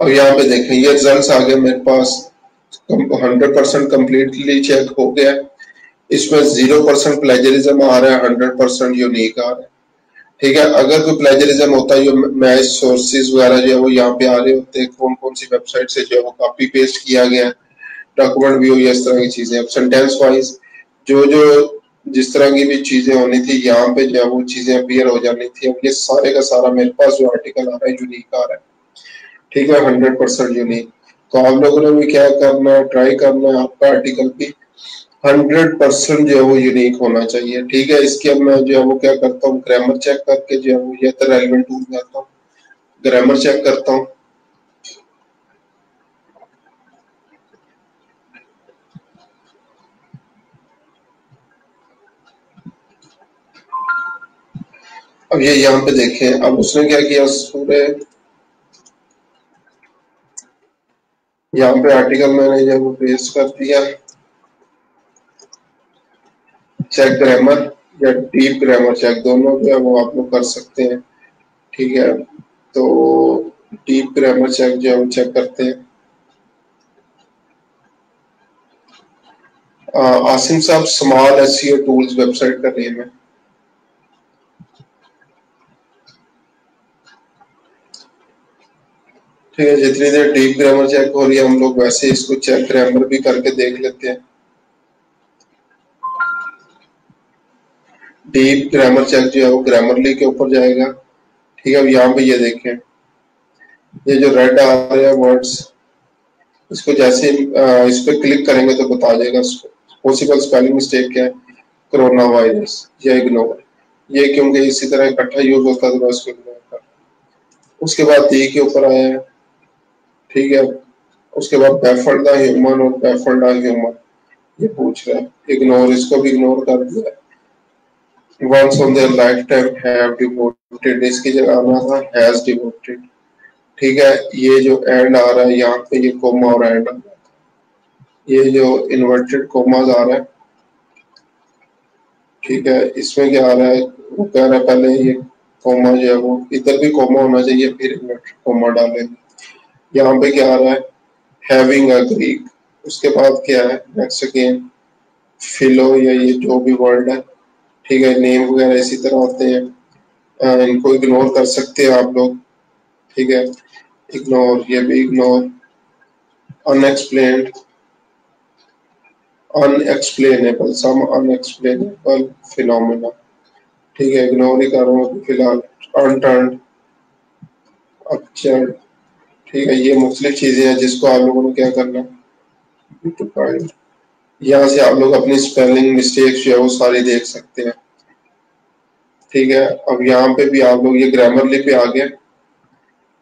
अब यहाँ पे देखें, ये रिजल्ट आ गए मेरे पास, 100% कम्प्लीटली चेक हो गया। इसमें 0% प्लेजरिज्म आ रहा है, 100% यूनिक आ रहा है। ठीक है, अगर कोई प्लेजरिज्म होता है, जो मैच सोर्सेज वगैरह जो है वो यहाँ पे आ रहे होते हैं, कौन कौन सी वेबसाइट से जो है वो कॉपी पेस्ट किया गया है, डॉक्यूमेंट व्यू, ये इस तरह की चीजें। अब सेंटेंस वाइज जो जो जिस तरह की भी चीजें होनी थी, यहाँ पे जो है वो चीजें अपीयर हो जानी थी। अब ये सारे का सारा मेरे पास जो आर्टिकल आ रहा है, यूनिक आ रहा है। ठीक है, 100% यूनिक। तो आप लोगों ने भी क्या करना है, ट्राई करना है, आपका आर्टिकल भी 100% जो है वो यूनिक होना चाहिए। ठीक है, इसके अब मैं जो है वो क्या करता हूँ, ग्रामर चेक करके जो है वो ये तो रेलिवेंट टूल में आता हूँ, ग्रामर चेक करता हूँ। अब ये यहाँ पे देखें, अब उसने क्या किया, पूरे यहाँ पे आर्टिकल मैंने जो वो पेस्ट कर दिया। चेक ग्रामर या डीप ग्रामर चेक, दोनों जो है वो आप लोग कर सकते हैं। ठीक है, तो डीप ग्रामर चेक जो है वो चेक करते हैं। आसिम साहब, स्मॉल एसईओ टूल्स वेबसाइट का नेम है। ठीक है, जितनी देर डीप ग्रामर चेक हो रही है, हम लोग वैसे इसको चेक ग्रामर भी करके देख लेते हैं। डीप ग्रामर चेक जो है वो ग्रामरली के ऊपर जाएगा। ठीक है, अब यहाँ पे ये देखें, ये जो रेड आ रहे हैं वर्ड्स, इसको जैसे इस पे क्लिक करेंगे तो बता देगा पॉसिबल स्पेलिंग मिस्टेक क्या है, कोरोना वायरस या इग्नोर। ये क्योंकि इसी तरह इकट्ठा यूज होता है तो मैं इसको इग्नोर कर। उसके बाद डी के ऊपर आया है। ठीक है, उसके बाद बैफल्ड द ह्यूमन और बैफल्ड द ह्यूमन, ये पूछ रहा है, इग्नोर, इसको भी इग्नोर कर दिया। Once on their lifetime have devoted, इसकी जगह आना था हैज डिवोटेड। ठीक है, ये जो एंड आ रहा है यहाँ पे, ये कोमा और एंड आ रहा है, ये जो इन्वर्टेड कोमाज आ रहा है। ठीक है, इसमें क्या आ रहा है, वो कह रहा है पहले ये कोमा जो है वो इधर भी कोमा होना चाहिए, फिर इन्वर्टेड कोमा डालेंगे। यहाँ पे क्या आ रहा है, हैविंग अ ग्रीक। उसके बाद क्या है नेक्स्ट अगेन, फिलो या ये जो भी वर्ड है। ठीक है, नेम वगैरह इसी तरह होते हैं, इनको इग्नोर कर सकते हैं आप लोग। ठीक है, इग्नोर, ये भी इग्नोर। अनएक्सप्लेन्ड, अनएक्सप्लेनेबल, सम अनएक्सप्लेनेबल फिनोमेना। ठीक है, इग्नोर ही कर रहा हूँ फिलहाल। अनटर्न्ड, अपचर्ड। ठीक है, ये मुख्तलिफ चीजें हैं जिसको आप लोगों ने क्या करना है, यहाँ से आप लोग अपनी स्पेलिंग मिस्टेक्स जो है वो सारी देख सकते हैं। ठीक है, अब यहाँ पे भी आप लोग, ये ग्रामरली पे आ गया।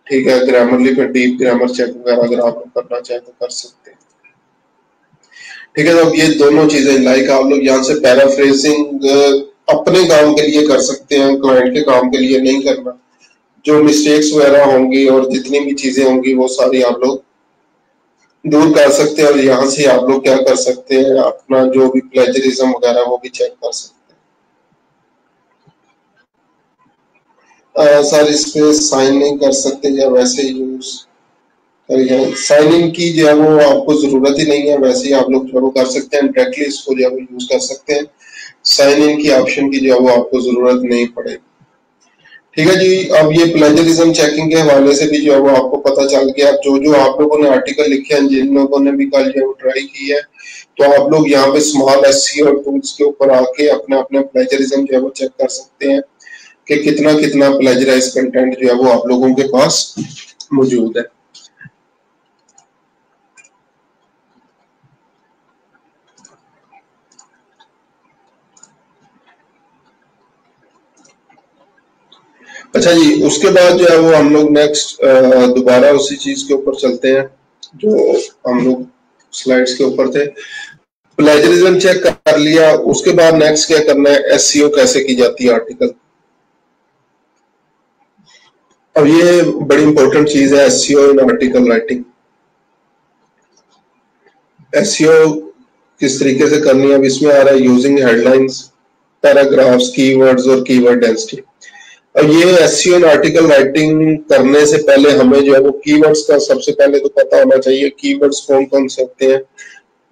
ठीक है, ग्रामरली पे डीप ग्रामर चेक वगैरह अगर आप लोग करना चाहें तो कर सकते हैं। ठीक है, तो अब ये दोनों चीजें लाइक आप लोग यहाँ से पैराफ्रेजिंग अपने काम के लिए कर सकते हैं, क्लाइंट के काम के लिए नहीं करना। जो मिस्टेक्स वगैरह होंगी और जितनी भी चीजें होंगी वो सारी आप लोग दूर कर सकते हैं, और यहाँ से आप लोग क्या कर सकते हैं, अपना जो भी प्लेजरिज्म वगैरह वो भी चेक कर सकते हैं। सर, इस पे साइन नहीं कर सकते या वैसे ही यूज करिए, साइन इन की जो है वो आपको जरूरत ही नहीं है, वैसे ही आप लोग जो कर सकते हैं, डायरेक्टली इसको जो है वो यूज कर सकते हैं। साइन इन की ऑप्शन की जो है वो आपको जरूरत नहीं पड़ेगी। ठीक है जी। अब ये प्लेजरिज्म चेकिंग के हवाले से भी जो है वो आपको पता चल गया। जो जो आप लोगों ने आर्टिकल लिखे हैं, जिन लोगों ने भी कल जो है वो ट्राई की है, तो आप लोग यहाँ पे स्मॉल एसईओ और टूल्स के ऊपर आके अपना अपना प्लेजरिज्म जो है वो चेक कर सकते हैं कि कितना कितना प्लेजराइज कंटेंट जो है वो आप लोगों के पास मौजूद है। अच्छा जी, उसके बाद जो है वो हम लोग नेक्स्ट दोबारा उसी चीज के ऊपर चलते हैं जो हम लोग स्लाइड्स के ऊपर थे। प्लेजरिज्म चेक कर लिया, उसके बाद नेक्स्ट क्या करना है, एसईओ कैसे की जाती है आर्टिकल। अब ये बड़ी इंपॉर्टेंट चीज है, SEO in article writing. SEO किस तरीके से करनी है, अब इसमें आ रहा है यूजिंग हेडलाइंस, पैराग्राफ्स, कीवर्ड्स और कीवर्ड डेंसिटी। अब ये एसईओ इन आर्टिकल राइटिंग करने से पहले हमें जो है वो कीवर्ड्स का सबसे पहले तो पता होना चाहिए, कीवर्ड्स कौन कौन से होते हैं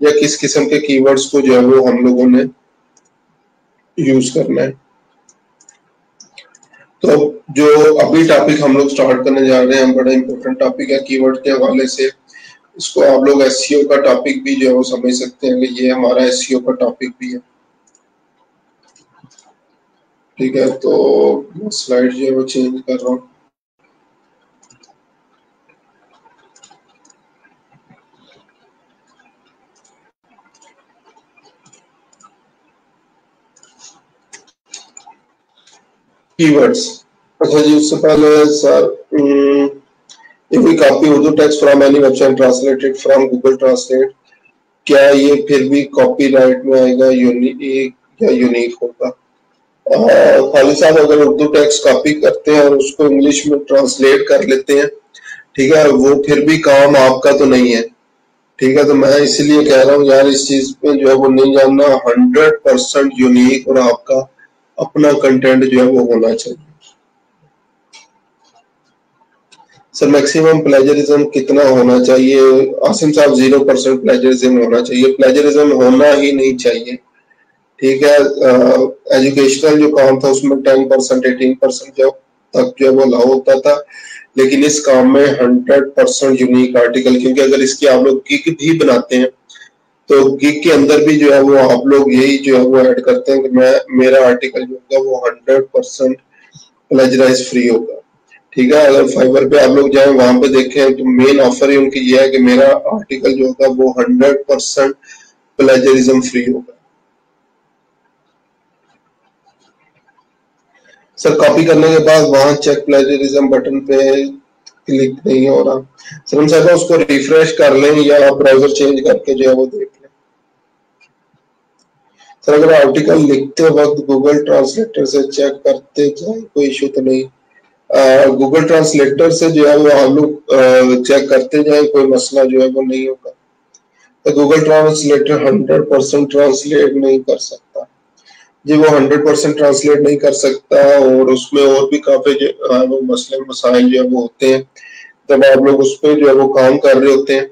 या किस किस्म के कीवर्ड्स को जो है वो हम लोगों ने यूज करना है। तो जो अभी टॉपिक हम लोग स्टार्ट करने जा रहे हैं, बड़ा इंपॉर्टेंट टॉपिक है कीवर्ड के हवाले से। इसको आप लोग एसईओ का टॉपिक भी जो है वो समझ सकते हैं कि ये हमारा एसईओ का टॉपिक भी है। ठीक है, तो मैं स्लाइड जो है वो चेंज कर रहा हूँ। कीवर्ड्स, अच्छा जी, उससे पहले sir, if we copy Urdu text from any website, translate it from Google Translate, क्या ये फिर भी कॉपीराइट में आएगा, यूनिक या यूनिक होगा? खाली साहब, अगर उर्दू टेक्स्ट कॉपी करते हैं और उसको इंग्लिश में ट्रांसलेट कर लेते हैं, ठीक है, वो फिर भी काम आपका तो नहीं है। ठीक है, तो मैं इसलिए कह रहा हूँ यार, इस चीज पे जो है वो नहीं जानना, 100% यूनिक और आपका अपना कंटेंट जो है वो होना चाहिए। सर मैक्सिमम प्लेजरिज्म कितना होना चाहिए? आसिम साहब 0% प्लेजरिज्म होना चाहिए, प्लेजरिज्म होना ही नहीं चाहिए। ठीक है, एजुकेशनल जो काम था उसमें 10% 18% जो तक जो है वो अलाउ होता था, लेकिन इस काम में 100% यूनिक आर्टिकल, क्योंकि अगर इसकी आप लोग गिग भी बनाते हैं तो गिग के अंदर भी जो है वो आप लोग यही जो है वो ऐड करते हैं कि मैं मेरा आर्टिकल जो होगा वो 100% प्लेजराइज फ्री होगा। ठीक है, अगर फाइवर पे आप लोग जाएं वहां पे देखें तो मेन ऑफर ही उनकी ये है कि मेरा आर्टिकल जो होगा वो 100% प्लेजरिज्म फ्री होगा। सर कॉपी करने के बाद वहां चेक प्लेजरिज्म बटन पे क्लिक नहीं हो रहा। सर हम चाहते हैं उसको रिफ्रेश कर लें या ब्राउजर चेंज करके जो है वो देख लें। सर अगर आर्टिकल लिखते वक्त गूगल ट्रांसलेटर से चेक करते जाए कोई इशू तो नहीं? गूगल ट्रांसलेटर से जो है वो हम लोग चेक करते जाए, कोई मसला जो है वो नहीं होगा। तो गूगल ट्रांसलेटर 100% ट्रांसलेट नहीं कर सकता जी, वो 100% ट्रांसलेट नहीं कर सकता, और उसमें और भी काफी वो मसले मसाइल जो है वो होते हैं जब आप लोग उस पर जो है वो काम कर रहे होते हैं।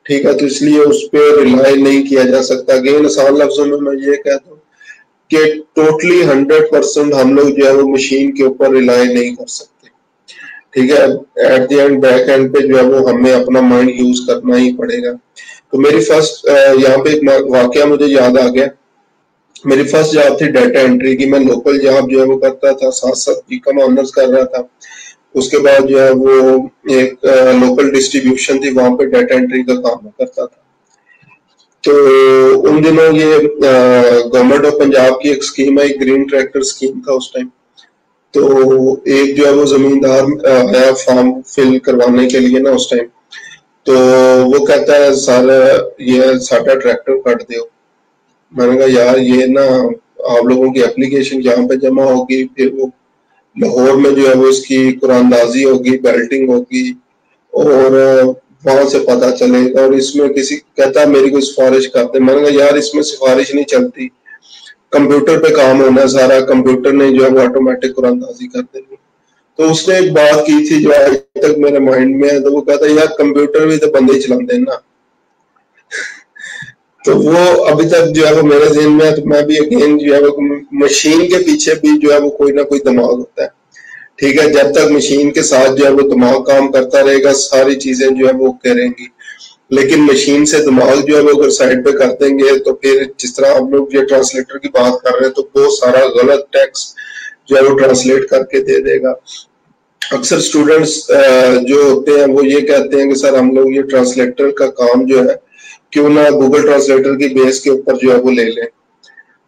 ठीक है, तो इसलिए उस पर रिलाई नहीं किया जा सकता। अगेन आसान लफ्जों में मैं ये कहता हूँ कि टोटली 100% हम लोग जो है वो मशीन के ऊपर रिलाई नहीं कर सकते। ठीक है, at the end back and पे जो है वो हमें अपना माइंड यूज करना ही पड़ेगा। तो मेरी फर्स्ट यहाँ पे एक वाकया मुझे याद आ गया। मेरी फर्स्ट जॉब थी डाटा एंट्री की, मैं लोकल जॉब जो है वो करता था, साथ साथ बीकॉम ऑनर्स कर रहा था। उसके बाद जो है वो एक लोकल डिस्ट्रीब्यूशन थी, वहां पे डाटा एंट्री का काम करता था। तो उन दिनों ये गवर्नमेंट ऑफ पंजाब की एक स्कीम है, ग्रीन ट्रैक्टर स्कीम था उस टाइम। तो एक जो है वो जमींदार आया फॉर्म फिल करवाने के लिए ना उस टाइम, तो वो कहता है सर ये साडा ट्रैक्टर कट दो। मैंने कहा यार ये ना आप लोगों की एप्लीकेशन यहाँ पे जमा होगी, फिर वो लाहौर में जो है वो इसकी कुरानदाजी होगी, बेल्टिंग होगी, और वहां से पता चलेगा, और इसमें किसी कहता मेरी कोई सिफारिश करते। मैंने कहा यार इसमें सिफारिश नहीं चलती, कंप्यूटर पे काम होना सारा, कंप्यूटर ने जो है वो ऑटोमेटिक कुरानदाजी कर देनी। तो उसने एक बात की थी जो आज तक मेरे माइंड में है, तो वो कहता यार कंप्यूटर भी तो बंदे ही चलाते हैं ना। तो वो अभी तक जो है वो मेरे ज़हन में है। तो मैं भी अगेन जो है वो मशीन के पीछे भी जो है वो कोई ना कोई दिमाग होता है। ठीक है, जब तक मशीन के साथ जो है वो दिमाग काम करता रहेगा सारी चीजें जो है वो करेंगी, लेकिन मशीन से दिमाग जो है वो अगर साइड पे कर देंगे तो फिर जिस तरह हम लोग ये ट्रांसलेटर की बात कर रहे हैं तो बहुत सारा गलत टेक्स्ट जो है वो ट्रांसलेट करके दे देगा। अक्सर स्टूडेंट्स जो होते हैं वो ये कहते हैं कि सर हम लोग ये ट्रांसलेटर का काम जो है क्यों ना गूगल ट्रांसलेटर की बेस के ऊपर जो है वो ले लें।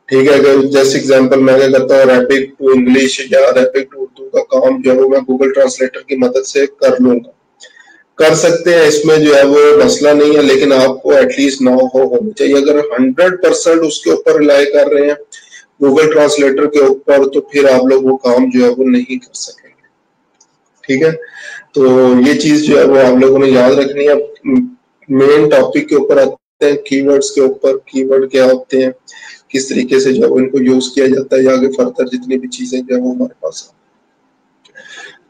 ठीक है, अगर जैसे एग्जांपल मैं क्या करता हूँ, रैपिड टू इंग्लिश या रैपिड टू उर्दू का काम जो है वो मैं गूगल ट्रांसलेटर की मदद से कर लूंगा, कर सकते हैं, इसमें जो है वो मसला नहीं है, लेकिन आपको एटलीस्ट ना होना चाहिए। अगर 100% उसके ऊपर रिलाई कर रहे हैं गूगल ट्रांसलेटर के ऊपर तो फिर आप लोग वो काम जो है वो नहीं कर सकेंगे। ठीक है, तो ये चीज जो है वो आप लोगों ने याद रखनी है। मेन टॉपिक के ऊपर आते हैं, कीवर्ड्स के ऊपर। कीवर्ड क्या होते हैं, किस तरीके से जो है इनको यूज किया जाता है, या आगे फर्दर जितनी भी चीजें जो है वो हमारे पास है।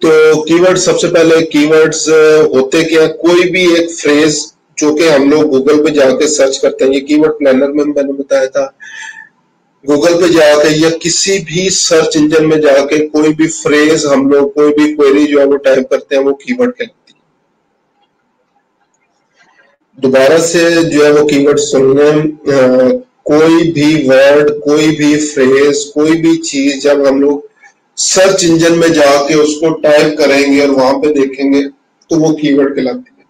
तो कीवर्ड, सबसे पहले कीवर्ड्स होते क्या, कोई भी एक फ्रेज जो कि हम लोग गूगल पे जाके सर्च करते हैं, ये कीवर्ड प्लानर में मैंने बताया था, गूगल पे जाके या किसी भी सर्च इंजन में जाके कोई भी फ्रेज हम लोग, कोई भी क्वेरी जो है वो टाइप करते हैं वो कीवर्ड कहलाती है। दोबारा से जो है वो कीवर्ड सुनने, कोई भी वर्ड, कोई भी फ्रेज, कोई भी चीज जब हम लोग सर्च इंजन में जाके उसको टाइप करेंगे और वहां पे देखेंगे तो वो कीवर्ड कहलाती है।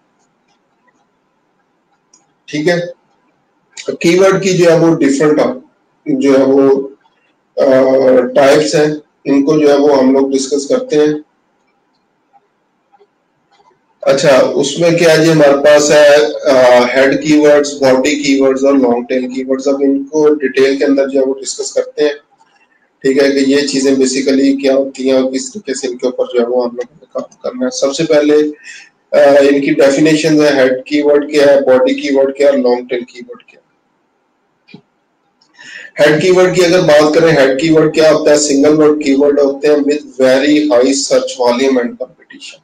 ठीक है, कीवर्ड की जो है वो डिफरेंट जो है वो टाइप्स हैं, इनको जो है वो हम लोग डिस्कस करते हैं। अच्छा, उसमें क्या है, हमारे पास है हेड कीवर्ड्स, बॉडी कीवर्ड्स और लॉन्ग टेल कीवर्ड्स। अब इनको डिटेल के अंदर जो है वो डिस्कस करते हैं। ठीक है, कि ये चीजें बेसिकली क्या होती हैं और किस तरीके से इनके ऊपर जो है वो हम लोगों को काम करना है। सबसे पहले इनकी डेफिनेशन है, हेड कीवर्ड क्या है, बॉडी कीवर्ड क्या है, लॉन्ग टेल कीवर्ड क्या है। हेड कीवर्ड की अगर बात करें, हेड कीवर्ड क्या होता है, सिंगल वर्ड कीवर्ड होते हैं with very high search volume and competition.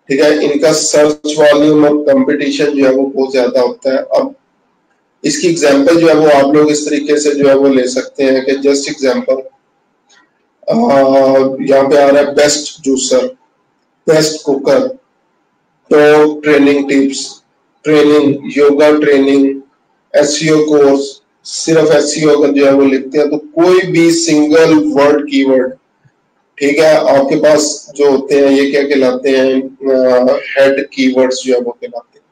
ठीक है, इनका सर्च वॉल्यूम और कंपटीशन जो है वो बहुत ज्यादा होता है। अब इसकी एग्जांपल जो है वो आप लोग इस तरीके से जो है वो ले सकते हैं कि जस्ट एग्जांपल यहाँ पे आ रहा है, best juicer, best cooker, top training tips, training, yoga training, SEO course. सिर्फ एसईओ अगर जो है वो लिखते हैं तो कोई भी सिंगल वर्ड कीवर्ड, ठीक है, आपके पास जो होते हैं ये क्या कहलाते हैं, हेड कीवर्ड्स जो है वो कहलाते हैं।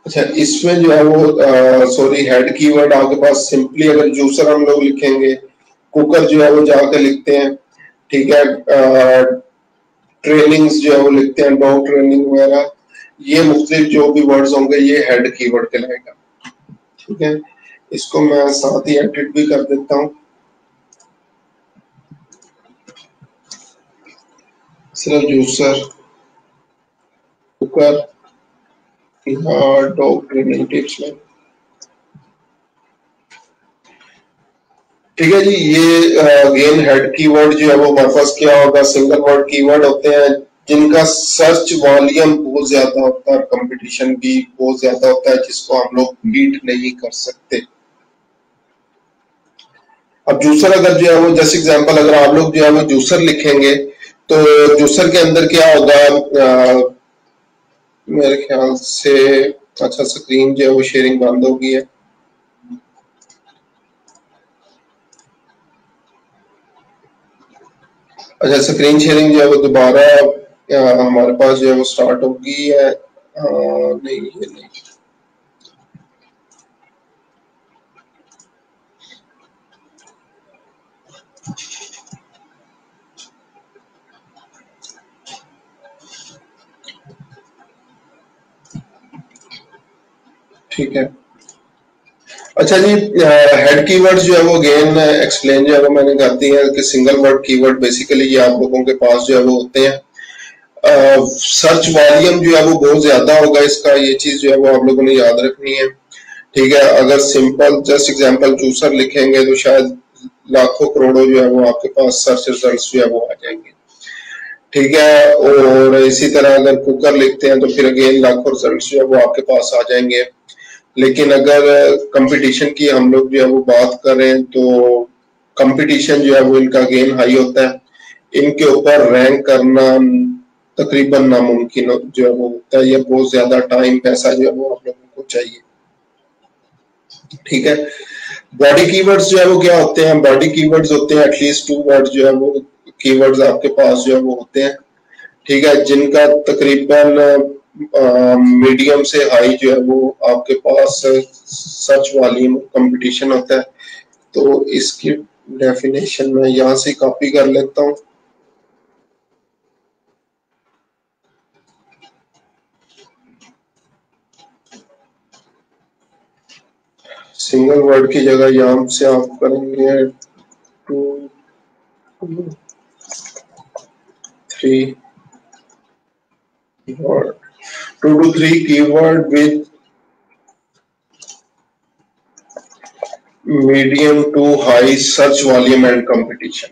अच्छा, इसमें जो है वो सॉरी, हेड कीवर्ड आपके पास सिंपली अगर जूसर हम लोग लिखेंगे, कुकर जो है वो जाकर लिखते हैं, ठीक है, ट्रेनिंग्स जो है वो लिखते हैं, डॉग ट्रेनिंग वगैरह, ये मुख्तलिफ जो भी वर्ड्स होंगे ये हेड कीवर्ड कहलाएगा। ठीक है, इसको मैं साथ ही एडिट भी कर देता हूँ। सिर्फ juicer, cooker, dog training tips में। ठीक है जी, ये अगेन हेड कीवर्ड जो है वो हमारे पास क्या होगा, सिंगल वर्ड कीवर्ड होते हैं जिनका सर्च वॉल्यूम बहुत ज्यादा होता है और कंपटीशन भी बहुत ज्यादा होता है, जिसको हम लोग बीट नहीं कर सकते। अब जूसर अगर जो है वो जैसे एग्जांपल अगर आप लोग जो है वो जूसर लिखेंगे तो जूसर के अंदर क्या होगा, मेरे ख्याल से, अच्छा स्क्रीन जो है वो शेयरिंग बंद हो गई है। अच्छा, स्क्रीन शेयरिंग जो है वो दोबारा हमारे पास जो है वो स्टार्ट हो गई है। नहीं, ये नहीं, ठीक है। अच्छा जी, हेड कीवर्ड्स जो है वो अगेन एक्सप्लेन जो है वो मैंने कर दी है कि सिंगल वर्ड कीवर्ड बेसिकली ये आप लोगों के पास जो है वो होते हैं। सर्च वॉल्यूम जो है वो बहुत ज्यादा होगा इसका, ये चीज जो है वो आप लोगों ने याद रखनी है। ठीक है, अगर सिंपल जस्ट एग्जांपल जूसर लिखेंगे तो शायद लाखों करोड़ों जो है वो आपके पास सर्च रिजल्ट्स जो है वो आ जाएंगे। ठीक है, और इसी तरह अगर कुकर लिखते हैं तो फिर अगेन लाखों रिजल्ट्स जो है वो आपके पास आ जाएंगे। लेकिन अगर कंपटीशन की हम लोग जो है वो बात करें तो कंपटीशन जो है वो इनका गेन हाई होता है, इनके ऊपर रैंक करना तकरीबन नामुमकिन जो है वो होता है, ये बहुत ज्यादा टाइम पैसा जो है वो आप लोगों को चाहिए। ठीक है, बॉडी कीवर्ड्स जो है वो क्या होते हैं? बॉडी कीवर्ड्स होते हैं एटलीस्ट 2 वर्ड जो है वो कीवर्ड्स आपके पास जो है वो होते हैं। ठीक है, जिनका तकरीबन मीडियम से हाई जो है वो आपके पास सर्च वॉल्यूम कंपटीशन होता है। तो इसकी डेफिनेशन मैं यहां से कॉपी कर लेता हूं। सिंगल वर्ड की जगह यहां से आप करेंगे 2 3 word 2 to 3 keyword with medium to high search volume and competition।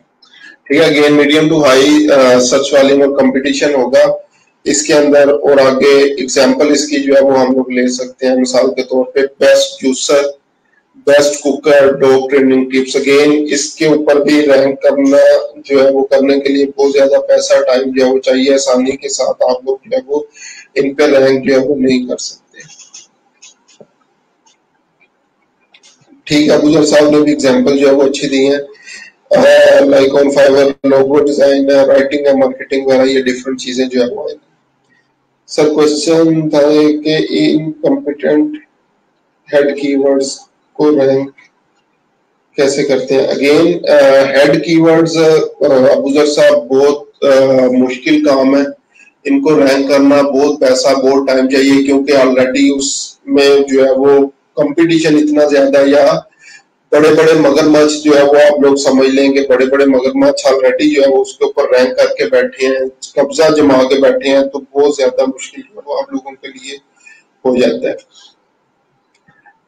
ठीक है, again medium to high search volume और कंपटीशन होगा इसके अंदर। और आगे एग्जांपल इसकी जो है वो हम लोग ले सकते हैं, मिसाल के तौर पे best juicer, best cooker, dog training tips. Again इसके ऊपर भी रैंक करना जो है वो करने के लिए बहुत ज्यादा पैसा टाइम जो है वो चाहिए, आसानी के साथ आप लोग जो है वो इन पे रैंक जो है वो नहीं कर सकते। ठीक है, अबूजर साहब ने भी एग्जांपल जो है वो अच्छी दी है, like on Fiverr, logo design, writing है, मार्केटिंग वगैरह, ये डिफरेंट चीजें जो है वो आएंगी। सर क्वेश्चन था कि इनकॉम्पिटेंट हेड कीवर्ड्स को रैंक कैसे करते हैं? अगेन हेड कीवर्ड्स अबूजर साहब बहुत मुश्किल काम है, इनको रैंक करना बहुत पैसा बहुत टाइम चाहिए, क्योंकि ऑलरेडी उसमें जो है वो कंपटीशन इतना ज्यादा, या बड़े बड़े मगरमच्छ जो है वो आप लोग समझ लेंगे, बड़े बड़े मगरमच्छ ऑलरेडी जो है वो उसके ऊपर रैंक करके बैठे हैं, कब्जा जमा के बैठे हैं, तो बहुत ज्यादा मुश्किल जो है वो आप लोगों के लिए हो जाता है।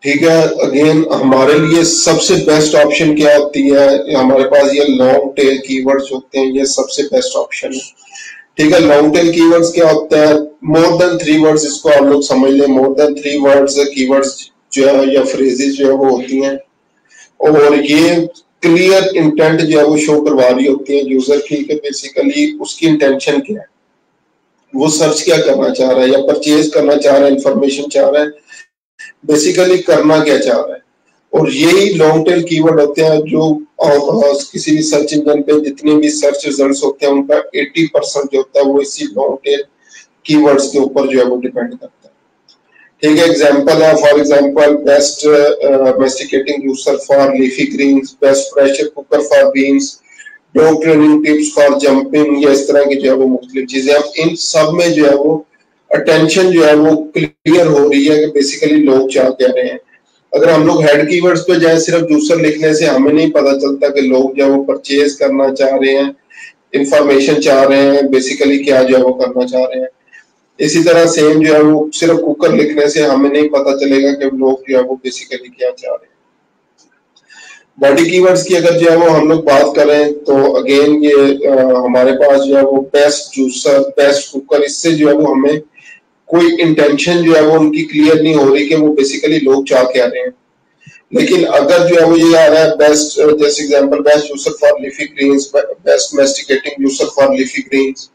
ठीक है, अगेन हमारे लिए सबसे बेस्ट ऑप्शन क्या होती है? हमारे पास ये लॉन्ग टेल कीवर्ड्स होते हैं, ये सबसे बेस्ट ऑप्शन है। ठीक है, लॉन्ग टेल कीवर्ड्स क्या होता है? मोर देन 3 वर्ड्स, इसको आप लोग समझ लें, मोर देन 3 वर्ड्स कीवर्ड्स जो है या फ्रेजेस जो है वो होती हैं, और ये क्लियर इंटेंट जो है वो शो करवा रही होती है यूजर की, कि बेसिकली उसकी इंटेंशन क्या है, वो सर्च क्या करना चाह रहा है, या परचेज करना चाह रहा है, इंफॉर्मेशन चाह रहा है, बेसिकली करना क्या चाह रहा है। और यही लॉन्ग टेल कीवर्ड होते हैं जो किसी भी सर्च इंजन पे जितने भी सर्च रिजल्ट्स होते हैं उनका 80% जो होता है वो इसी लॉन्ग टेल कीवर्ड्स के ऊपर जो है वो डिपेंड करता है। ठीक है, एग्जांपल है, for example best masticating juicer for leafy greens, best pressure cooker for beans, dog training tips for jumping, या इस तरह की जो है वो मुख्तलिफ चीजें। अब इन सब में जो है वो अटेंशन जो है वो क्लियर हो रही है कि बेसिकली लोग क्या कह रहे हैं। अगर हम लोग हेड कीवर्ड्स पे जाए, सिर्फ जूसर लिखने से हमें नहीं पता चलता कि लोग जो है वो परचेज करना चाह रहे हैं, इंफॉर्मेशन चाह रहे हैं, बेसिकली क्या जो है वो करना चाह रहे हैं। इसी तरह सेम जो है वो सिर्फ कुकर लिखने से हमें नहीं पता चलेगा कि लोग जो है वो बेसिकली क्या चाह रहे हैं। बॉडी कीवर्ड्स की अगर जो है वो हम लोग बात करें तो अगेन ये हमारे पास जो है वो बेस्ट जूसर, बेस्ट कुकर, इससे जो है वो हमें कोई इंटेंशन जो है वो उनकी क्लियर नहीं हो रही कि वो बेसिकली लोग चाह क्या रहे हैं। लेकिन अगर जो है वो ये आ रहा है बेस्ट, जैसे example best juicer for leafy greens, best masticating juicer for leafy greens,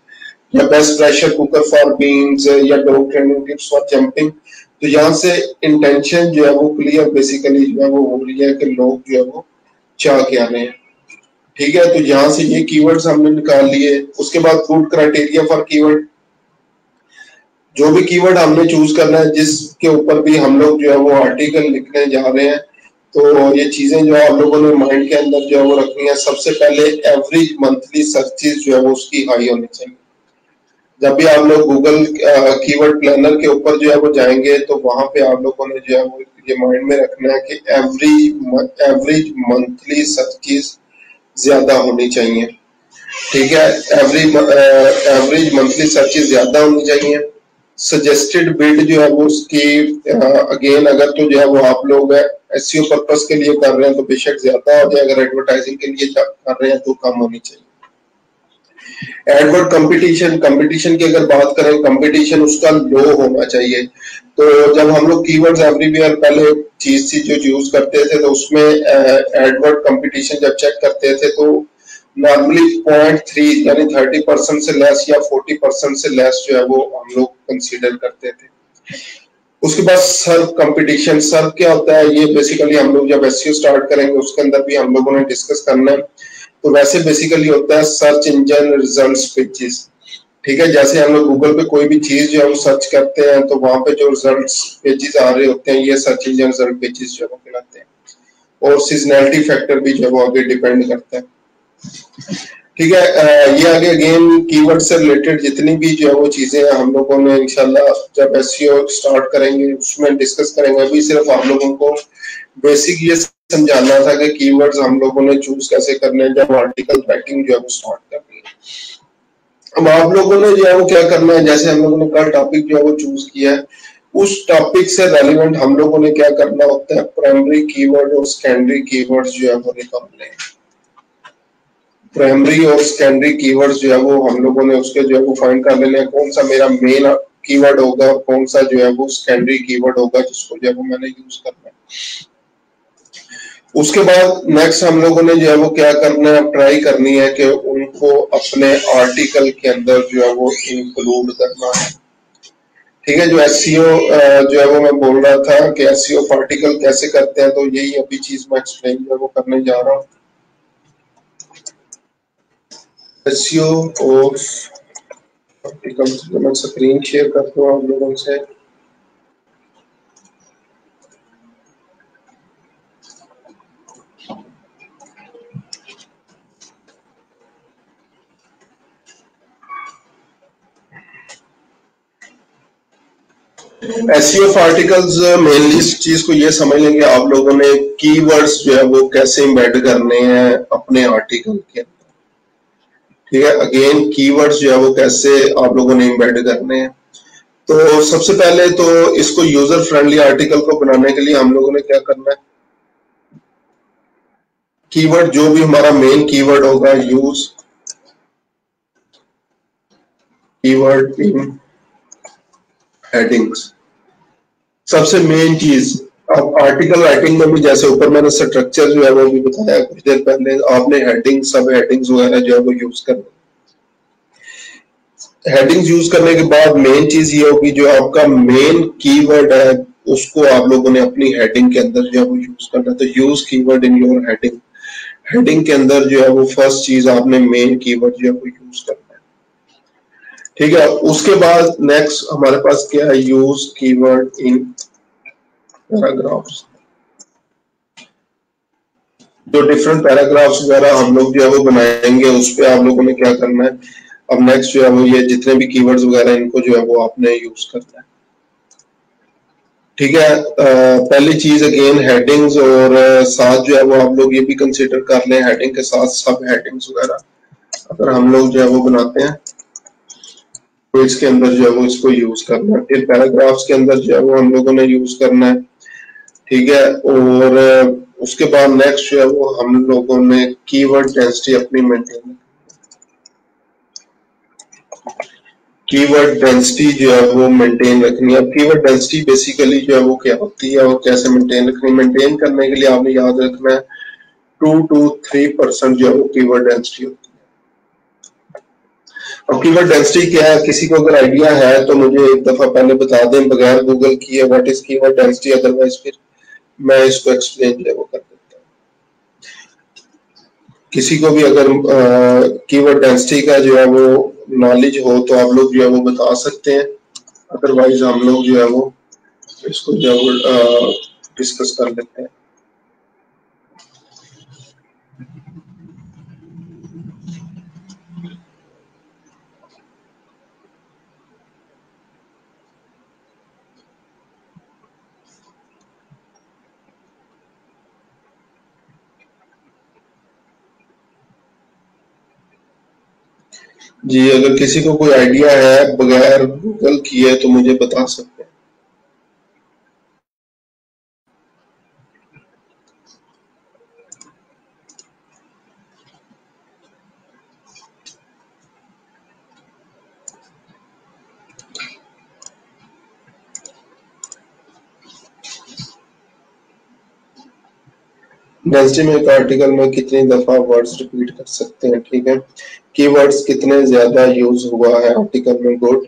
या best pressure cooker for beans, या dog training tips for jumping, तो यहाँ से इंटेंशन जो है वो क्लियर बेसिकली जो है वो हो रही है कि लोग जो है वो चाह क्या रहे हैं। ठीक है, तो यहाँ से ये कीवर्ड्स हमने निकाल लिए। उसके बाद गुड क्राइटेरिया फॉर कीवर्ड, जो भी कीवर्ड हमने चूज करना है, जिसके ऊपर भी हम लोग जो है वो आर्टिकल लिखने जा रहे हैं, तो ये चीजें जो आप लोगों ने माइंड के अंदर जो है वो रखनी है। सबसे पहले एवरेज मंथली सर्चेस जो है वो उसकी हाई होनी चाहिए। जब भी आप लोग गूगल कीवर्ड प्लानर के ऊपर जो है वो जाएंगे तो वहां पे आप लोगों ने जो है वो ये माइंड में रखना है कि एवरेज मंथली सर्चेस ज्यादा होनी चाहिए। ठीक है, एवरेज मंथली सर्चेस ज्यादा होनी चाहिए। सजेस्टेड बिड जो है वो उसकी अगेन अगर तो जो है वो आप लोग एसईओ पर्पस के लिए कर रहे हैं तो बेशक ज्यादा हो जाए, अगर एडवर्टाइजिंग के लिए कर रहे हैं तो कम होनी चाहिए। एडवर्ड कंपटीशन, कंपटीशन की अगर बात करें, कंपटीशन उसका लो होना चाहिए। तो जब हम लोग कीवर्ड्स एवरीवेयर पहले चीज थी जो यूज करते थे, तो उसमें एडवर्ड कंपटीशन जब चेक करते थे तो नॉर्मली 0.3 यानी 30% से लेस या 40% से लेस जो है वो हम लोग कंसीडर करते थे। उसके बाद सर्व कंपटीशन, सर्व क्या होता है, ये बेसिकली हम लोग जब एसईओ स्टार्ट करेंगे उसके अंदर भी हम लोगों ने डिस्कस करना है। तो वैसे बेसिकली होता है सर्च इंजन रिजल्ट्स पेजेस। ठीक है, जैसे हम लोग गूगल पे कोई भी चीज जो है वो सर्च करते हैं तो वहां पे जो रिजल्ट्स पेजेस आ रहे होते हैं ये सर्च इंजन रिजल्ट पेजेस जो है वो कहलाते हैं। और सीजनैलिटी फैक्टर भी जो है वो आगे डिपेंड करता है। ठीक है, ये आगे अगेन कीवर्ड से रिलेटेड जितनी भी जो है वो चीजें हैं हम लोगों ने इंशाल्लाह जब एसईओ स्टार्ट करेंगे उसमें डिस्कस करेंगे। अभी सिर्फ आप लोगों को बेसिक ये समझाना था कि कीवर्ड्स हम लोगों ने चूज कैसे करने हैं जब आर्टिकल राइटिंग जो है वो स्टार्ट करनी है। अब आप लोगों ने जो है वो क्या करना है, जैसे हम लोगों ने कल टॉपिक जो है वो चूज किया है, उस टॉपिक से रेलिवेंट हम लोगों ने क्या करना होता है, प्राइमरी कीवर्ड और सेकेंडरी कीवर्ड्स जो है वो निकालने हैं। प्राइमरी और सेकेंडरी कीवर्ड्स जो है वो हम लोगों ने उसके जो है वो फाइंड कर लेने हैं, कौन सा मेरा मेन कीवर्ड होगा और कौन सा जो है वो सेकेंडरी कीवर्ड होगा जिसको जो है वो मैंने यूज करना है। उसके बाद नेक्स्ट हम लोगों ने जो है वो क्या करना है, ट्राई करनी है कि उनको अपने आर्टिकल के अंदर जो है वो इंक्लूड करना है। ठीक है, जो एसईओ जो है वो मैं बोल रहा था कि एसईओ आर्टिकल कैसे करते हैं, तो यही अभी चीज मैं एक्सप्लेन जो है वो करने जा रहा हूँ। एसईओ और आर्टिकल मैं स्क्रीन शेयर करता हूँ आप लोगों से। एसईओ आर्टिकल्स मेनली इस चीज को ये समझ लेंगे आप लोगों ने, कीवर्ड्स जो है वो कैसे एम्बेड करने हैं अपने आर्टिकल के अंदर। ठीक है, अगेन कीवर्ड्स जो है वो कैसे आप लोगों ने एम्बेड करने हैं। तो सबसे पहले तो इसको यूजर फ्रेंडली आर्टिकल को बनाने के लिए हम लोगों ने क्या करना है, कीवर्ड जो भी हमारा मेन कीवर्ड होगा, यूज कीवर्ड इन हेडिंग्स। सबसे मेन चीज, अब आर्टिकल राइटिंग में भी जैसे ऊपर मैंने स्ट्रक्चर जो है वो भी बताया कुछ देर पहले, आपने हेडिंग सब हेडिंग्स वगैरह जो है वो यूज करना। हेडिंग्स यूज करने के बाद मेन चीज ये होगी, जो आपका मेन कीवर्ड है उसको आप लोगों ने अपनी हेडिंग के अंदर जो है वो यूज करना है। तो use keyword in your heading, heading के अंदर जो है वो फर्स्ट चीज आपने मेन कीवर्ड जो है वो यूज करना है। ठीक है, उसके बाद नेक्स्ट हमारे पास क्या है, यूज कीवर्ड इन पैराग्राफ्स। जो डिफरेंट पैराग्राफ्स वगैरह हम लोग जो है वो बनाएंगे उस पे आप लोगों ने क्या करना है, अब नेक्स्ट जो है वो ये जितने भी कीवर्ड्स वगैरह इनको जो है वो आपने यूज करना है। ठीक है, पहली चीज अगेन हेडिंग्स, और साथ जो है वो आप लोग ये भी कंसीडर कर लें हेडिंग के साथ सब हेडिंग्स वगैरह अगर हम लोग जो है वो बनाते हैं तो इसके अंदर जो है वो इसको यूज करना है। फिर पैराग्राफ्स के अंदर जो है वो हम लोगों ने यूज करना है। ठीक है, और उसके बाद नेक्स्ट जो है वो हम लोगों ने कीवर्ड डेंसिटी अपनी मेंटेन, कीवर्ड डेंसिटी जो है वो मेंटेन रखनी है। अब कीवर्ड डेंसिटी बेसिकली जो है वो क्या होती है और कैसे मेंटेन रखनी है, मेंटेन करने के लिए आपने याद रखना है 2 to 3% जो है वो कीवर्ड डेंसिटी होती है। अब कीवर्ड डेंसिटी क्या है, किसी को अगर आइडिया है तो मुझे एक दफा पहले बता दें बगैर गूगल किए what is keyword density, otherwise फिर मैं इसको एक्सप्लेन जो है वो कर देता हूँ। किसी को भी अगर कीवर्ड डेंसिटी का जो है वो नॉलेज हो तो आप लोग जो है वो बता सकते हैं, अदरवाइज हम लोग जो है वो इसको जो है वो डिस्कस कर लेते हैं। जी, अगर किसी को कोई आइडिया है बगैर गूगल किए तो मुझे बता सकते हैं। डेंसिटी में एक आर्टिकल में कितनी दफा वर्ड्स रिपीट कर सकते हैं, ठीक है। कीवर्ड्स कितने ज्यादा यूज हुआ है आर्टिकल में, good.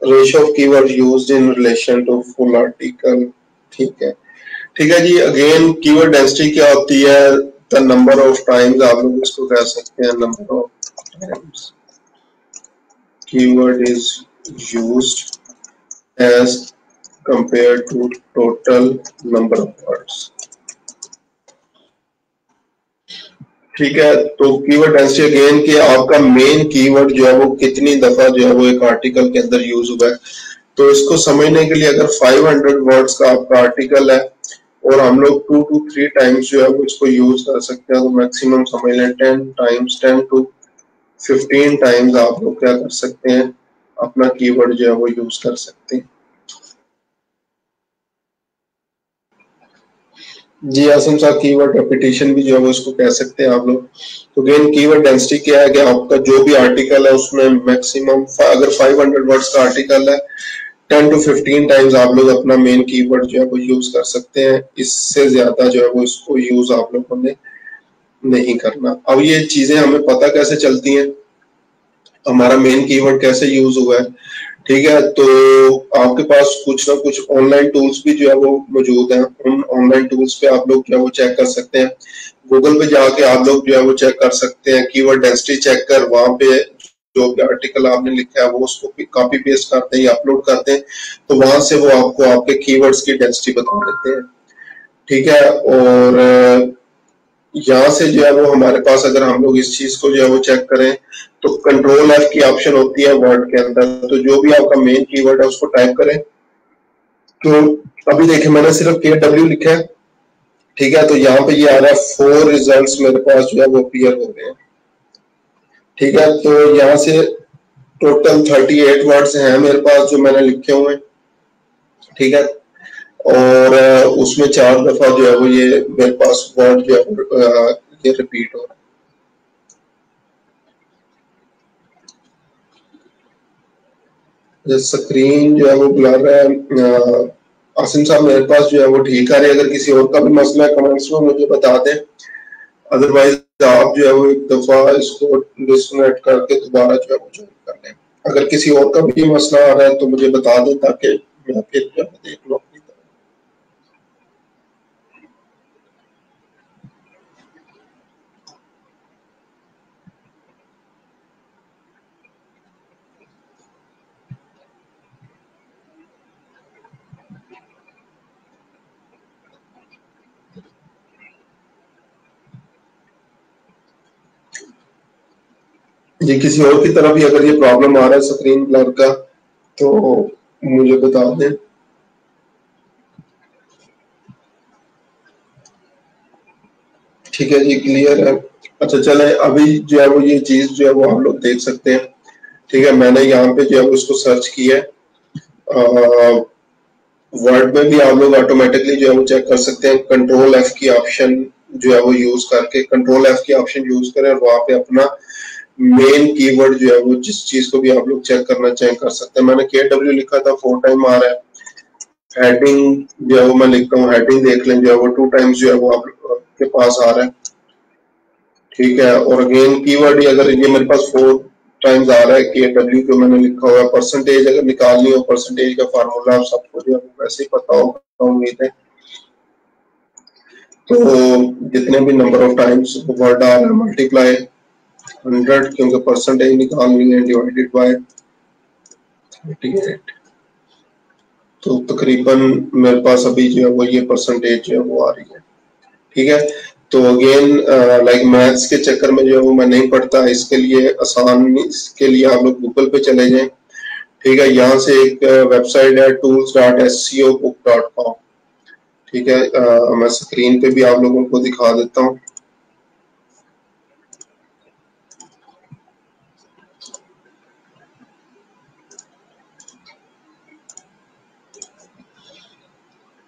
Ratio of keyword used in relation to full article, ठीक है। ठीक है जी, अगेन कीवर्ड डेंसिटी क्या होती है, द नंबर ऑफ टाइम्स, आप लोग इसको कह सकते हैं number of times keyword is used as compared to total number of words, ठीक है। तो कीवर्ड डेंसिटी अगेन कि आपका मेन कीवर्ड जो है वो कितनी दफा जो है वो एक आर्टिकल के अंदर यूज हुआ है। तो इसको समझने के लिए अगर 500 वर्ड्स का आपका आर्टिकल है और हम लोग 2 to 3 टाइम्स जो है वो इसको यूज कर सकते हैं, तो मैक्सिमम समझ लें 10 टाइम्स, 10 to 15 टाइम्स आप लोग क्या कर सकते हैं, अपना कीवर्ड जो है वो यूज कर सकते हैं। जी आसिम साहब, कीवर्ड रेपिटेशन भी जो है वो इसको कह सकते हैं आप लोग। तो अगेन कीवर्ड डेंसिटी क्या है कि आपका जो भी आर्टिकल है उसमें मैक्सिमम अगर 500 वर्ड्स का आर्टिकल है 10 to 15 टाइम्स आप लोग अपना मेन कीवर्ड जो है वो यूज कर सकते हैं। इससे ज्यादा जो है वो इसको यूज आप लोगों ने नहीं करना। अब ये चीजें हमें पता कैसे चलती हैं, हमारा मेन कीवर्ड कैसे यूज हुआ है, ठीक है। तो आपके पास कुछ ना कुछ ऑनलाइन टूल्स भी जो है वो मौजूद हैं, उन ऑनलाइन टूल्स पे आप लोग जो है वो चेक कर सकते हैं। गूगल पे जाके आप लोग जो है वो चेक कर सकते हैं, कीवर्ड डेंसिटी चेक कर, वहां पे जो भी आर्टिकल आपने लिखा है वो उसको कॉपी पेस्ट करते हैं या अपलोड करते हैं, तो वहां से वो आपको आपके कीवर्ड्स की डेंसिटी बता देते हैं, ठीक है। और यहाँ से जो है वो हमारे पास अगर हम लोग इस चीज को जो है वो चेक करें तो कंट्रोल एफ की ऑप्शन होती है वर्ड के अंदर, तो जो भी आपका मेन कीवर्ड है उसको टाइप करें। तो अभी देखिए मैंने सिर्फ KW लिखा है, ठीक है। तो यहाँ पे ये आ रहा है 4 रिजल्ट्स मेरे पास जो है वो अपीयर हो रहे हैं, ठीक है। तो यहाँ से टोटल 38 वर्ड्स हैं मेरे पास जो मैंने लिखे हुए हैं, ठीक है। और उसमें 4 दफा जो है वो ये मेरे पास वर्ड जो है ये रिपीट हो रहा है। स्क्रीन जो है वो ब्लर है। आसिम साहब मेरे पास जो है वो ठीक आ रही है, अगर किसी और का भी मसला है कमेंट्स में मुझे बता दें, अदरवाइज आप जो है वो एक दफा इसको डिस्कनेक्ट करके दोबारा जो है वो ज्वाइन कर लें। अगर किसी और का भी मसला आ रहा है तो मुझे बता दें ताकि मैं फिर जो है देख लूँ अपनी तरफ। जी किसी और की तरफ भी अगर ये प्रॉब्लम आ रहा है स्क्रीन ब्लर का तो मुझे बता दें। ठीक है जी, क्लियर है। अच्छा चले, अभी जो है वो ये चीज जो है वो आप लोग देख सकते हैं, ठीक है। मैंने यहाँ पे जो है उसको सर्च किया है, वर्ड में भी आप लोग ऑटोमेटिकली जो है वो चेक कर सकते हैं, कंट्रोल एफ की ऑप्शन जो है वो यूज करके, कंट्रोल एफ की ऑप्शन यूज करें और वहां पे अपना मेन कीवर्ड जो है वो जिस चीज को भी आप लोग चेक करना चाहें कर सकते हैं। मैंने KW लिखा था 4 टाइम आ रहा है, हेडिंग जो है वो मैं लिखता हूँ, हेडिंग देख लें जो है वो 2 टाइम्स जो है वो आपके पास आ रहा है, ठीक है। और अगेन कीवर्ड अगर ये मेरे पास 4 टाइम्स आ रहा है KW जो मैंने लिखा हुआ है, परसेंटेज अगर निकालनी हो, परसेंटेज का फार्मूला आप सबको जो है वैसे ही पता होगा उम्मीद है। तो जितने भी नंबर ऑफ टाइम्स वर्ड आ रहा है मल्टीप्लाई 100, क्योंकि परसेंटेज निकालनी है, डिवाइडेड बाय 38, तो तकरीबन मेरे पास अभी जो है वो ये परसेंटेज जो है वो आ रही है, ठीक है। तो अगेन लाइक मैथ्स के चक्कर में जो है वो मैं नहीं पढ़ता, इसके लिए आसान, इसके लिए आप लोग गूगल पे चले जाएं, ठीक है। यहाँ से एक वेबसाइट है tools.scobook.com, ठीक है। मैं स्क्रीन पे भी आप लोगों को दिखा देता हूँ।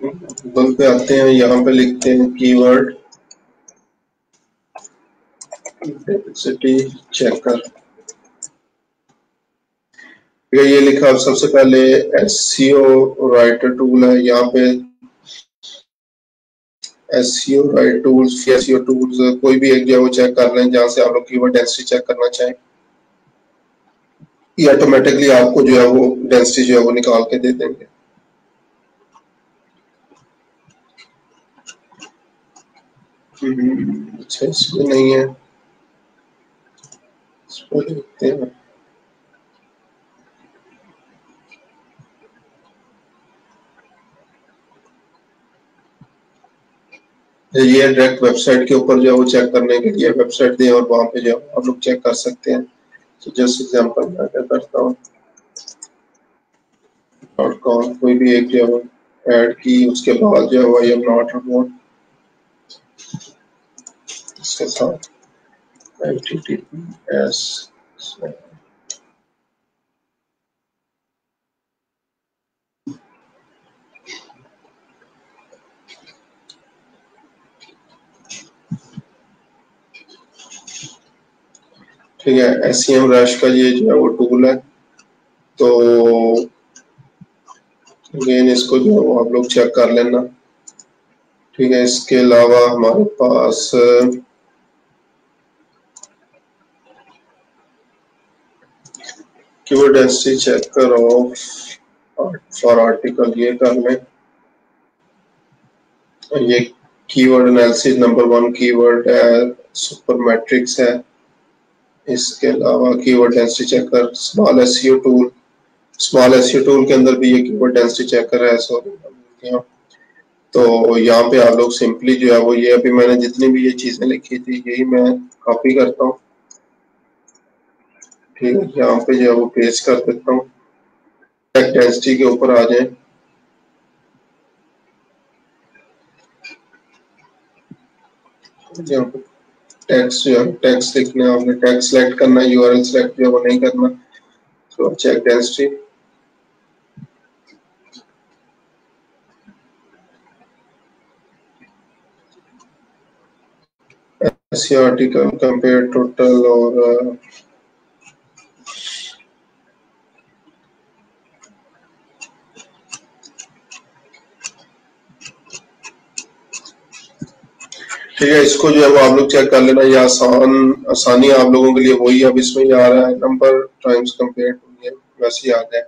गूगल पे आते हैं, यहाँ पे लिखते हैं कीवर्ड डेंसिटी चेकर, ये लिखा। सबसे पहले SEO राइटर टूल है, यहाँ पे SEO right tools, SEO tools कोई भी एक जो है वो चेक कर लें जहां से आप लोग कीवर्ड डेंसिटी चेक करना चाहें, ये ऑटोमेटिकली आपको जो है वो डेंसिटी जो है वो निकाल के दे देंगे। अच्छा इसमें नहीं है, इसको देखते हैं। ये डायरेक्ट वेबसाइट के ऊपर जो है वो चेक करने के लिए वेबसाइट दें और वहां पे जो है आप लोग चेक कर सकते हैं। तो जस्ट एग्जांपल मैं क्या करता हूँ, .com कोई भी एक जो है ऐड की, उसके बाद जो है आई एम नॉट रोबोट इसके साथ HTTPS ठीक है। SEM रश का ये जो है वो टूल है, तो अगेन इसको जो है वो आप लोग चेक कर लेना। ठीक है, इसके अलावा हमारे पास keyword density checker for article ये कर लें। ये कीवर्ड एनालिसिस नंबर 1 कीवर्ड है, सुपर मैट्रिक्स है। इसके अलावा keyword density checker small SEO tool, small SEO tool के अंदर भी ये कीवर्ड डेंसिटी चेकर है। सॉरी, तो यहाँ पे आप लोग सिंपली जो है वो ये अभी मैंने जितनी भी ये चीजें लिखी थी यही मैं कॉपी करता हूँ। ठीक है, यहाँ पे जो है वो पेस्ट कर देता हूँ। डेंसिटी के ऊपर आ जाए, यहाँ पे टेक्स्ट जो है टेक्स्ट लिखना है, आपने टेक्स्ट सेलेक्ट करना है, यूआरएल सेलेक्ट जो है वो नहीं करना। तो चेक डेंसिटी, ऐसे आर्टिकल कंपेयर टोटल और ठीक है, इसको जो है वो आप लोग चेक कर लेना। ये आसानी आप लोगों के लिए वही अब इसमें आ रहा है, नंबर टाइम्स कंपेयर टू, वैसे ही आ गया।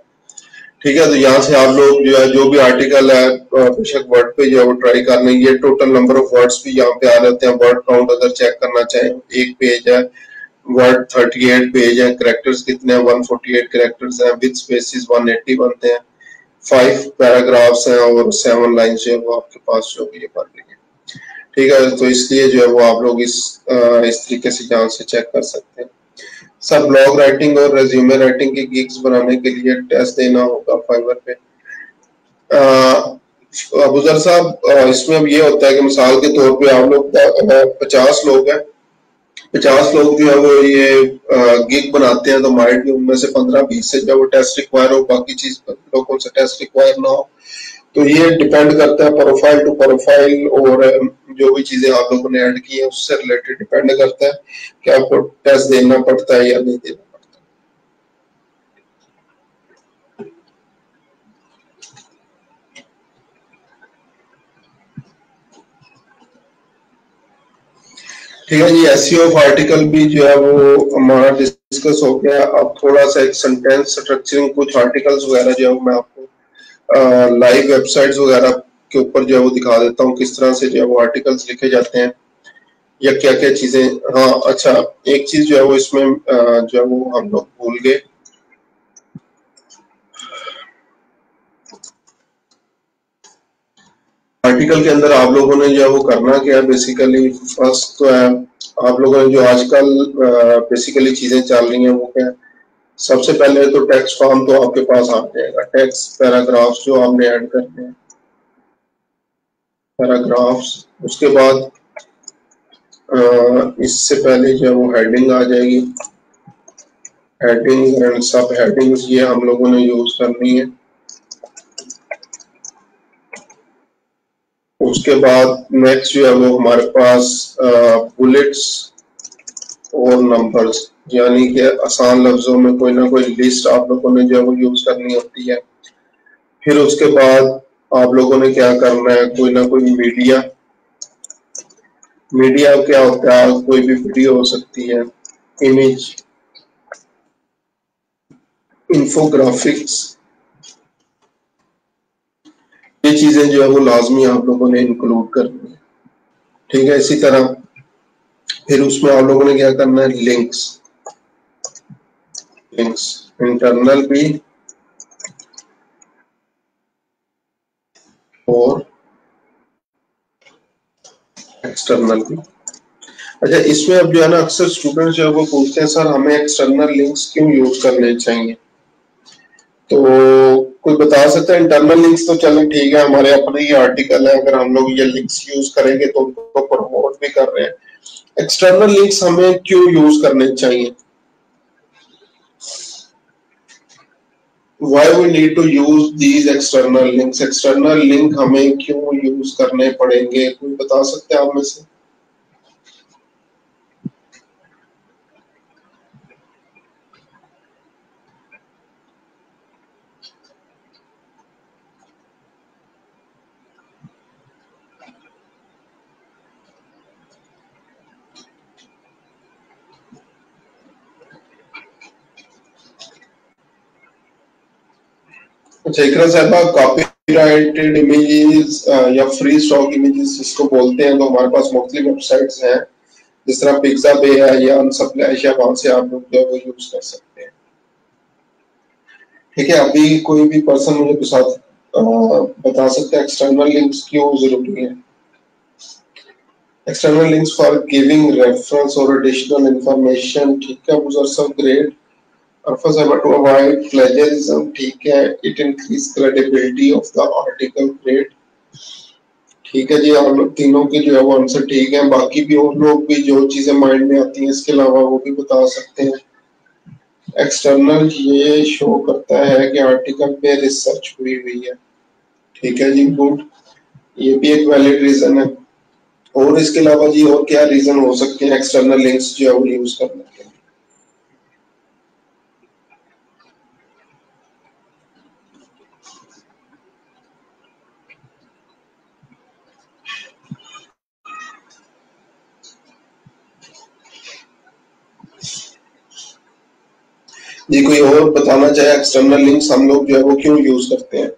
ठीक है, तो यहाँ से आप लोग जो है जो भी आर्टिकल है बेशक वर्ड पे जो है वो ट्राई कर लें। ये टोटल नंबर ऑफ वर्ड्स भी यहाँ पे आ जाते हैं। वर्ड काउंट अगर चेक करना चाहें, एक पेज है, वर्ड 38 पेज है, करेक्टर्स कितने हैं 148 करेक्टर्स हैं, विद स्पेसिस 180 बनते हैं, 5 पैराग्राफ्स हैं और 7 लाइन्स जो है वो आपके पास जो भी ये बन रही है। ठीक है, तो इसलिए जो है वो आप लोग इस तरीके से यहाँ से चेक कर सकते हैं। सब ब्लॉग राइटिंग और रेज्यूमे राइटिंग की गिग्स बनाने के लिए टेस्ट देना होगा फाइवर पे। अबूजर साहब, इसमें अब ये होता है कि मिसाल के तौर पे आप लोग 50 लोग हैं, 50 लोग जो है वो ये गिग बनाते हैं, तो माइट भी उनमें से 15-20 से जो वो टेस्ट रिक्वायर हो, बाकी चीज लोगों से टेस्ट रिक्वायर ना हो। तो ये डिपेंड करता है प्रोफाइल टू प्रोफाइल, और जो भी चीजें आप लोगों ने ऐड की है उससे रिलेटेड डिपेंड करता है कि आपको टेस्ट देना पड़ता है या नहीं देना पड़ता। ठीक है जी, एसईओ ऑफ आर्टिकल भी जो है वो हमारा डिस्कस हो गया। अब थोड़ा सा एक सेंटेंस स्ट्रक्चरिंग, कुछ आर्टिकल्स वगैरह जो है मैं आपको लाइव वेबसाइट्स वगैरह के ऊपर जो है वो दिखा देता हूँ किस तरह से जो है वो आर्टिकल्स लिखे जाते हैं या क्या क्या चीजें। हाँ अच्छा, एक चीज जो है वो इसमें जो है वो हम लोग भूल गए। आर्टिकल के अंदर आप लोगों ने जो है वो करना क्या है, बेसिकली फर्स्ट तो है आप लोगों ने जो आजकल बेसिकली चीजें चल रही हैं वो क्या है, सबसे पहले तो टेक्स्ट फॉर्म तो आपके पास आ जाएगा, टेक्स्ट पैराग्राफ्स जो आपने ऐड करते हैं, पैराग्राफ्स। उसके बाद इससे पहले जो है वो हेडिंग आ जाएगी, हेडिंग एंड सब हेडिंग्स ये हम लोगों ने यूज करनी है। उसके बाद नेक्स्ट जो है वो हमारे पास बुलेट्स और नंबर्स, यानी कि आसान लफ्जों में कोई ना कोई लिस्ट आप लोगों ने जो है वो यूज करनी होती है। फिर उसके बाद आप लोगों ने क्या करना है, कोई ना कोई मीडिया मीडिया क्या होता है, कोई भी वीडियो हो सकती है, इमेज, इंफोग्राफिक्स, ये चीजें जो है वो लाजमी आप लोगों ने इंक्लूड करनी है। ठीक है, इसी तरह फिर उसमें आप लोगों ने क्या करना है, लिंक्स, लिंक्स इंटरनल भी और एक्सटर्नल भी। अच्छा, इसमें अब जो है ना अक्सर स्टूडेंट जो है वो पूछते हैं सर हमें एक्सटर्नल लिंक्स क्यों यूज करने चाहिए, तो कोई बता सकता है? इंटरनल लिंक्स तो चलो ठीक है, हमारे अपने ही आर्टिकल है, अगर हम लोग ये लिंक्स यूज करेंगे तो उनको प्रमोट भी कर रहे हैं। एक्सटर्नल लिंक्स हमें क्यों यूज करने चाहिए? Why we need to use these external links? External link हमें क्यों यूज करने पड़ेंगे, कोई बता सकते हैं आप में से? अच्छा इकरा साहबा, कॉपीराइटेड इमेजेस या फ्री स्टॉक इमेजेस जिसको बोलते हैं, तो हमारे पास मुख्तलिफ वेबसाइट्स हैं, जिस तरह पिक्साबे है या अनसप्लैश है, वहां से आप लोग जो है वो यूज कर सकते हैं। ठीक है, अभी कोई भी पर्सन मुझे साथ बता सकता है एक्सटर्नल लिंक्स क्यों जरूरी है? External links for giving reference और एडिशनल इंफॉर्मेशन। ठीक है मुजर सब, great. Purpose ever to avoid plagiarism, ठीक है। It increase credibility of the article, great। ठीक है जी, आप लोग तीनों के जो है वो आंसर ठीक है। बाकी भी और लोग भी जो चीजें माइंड में आती हैं इसके अलावा वो भी बता सकते हैं। एक्सटर्नल ये शो करता है कि आर्टिकल पे रिसर्च हुई हुई है। ठीक है जी, गुड, ये भी एक वैलिड रीजन है। और इसके अलावा जी और क्या रीजन हो सकते हैं एक्सटर्नल लिंक्स जो है वो यूज करने के? जी कोई और बताना चाहे एक्सटर्नल लिंक्स हम लोग जो है वो क्यों यूज करते हैं?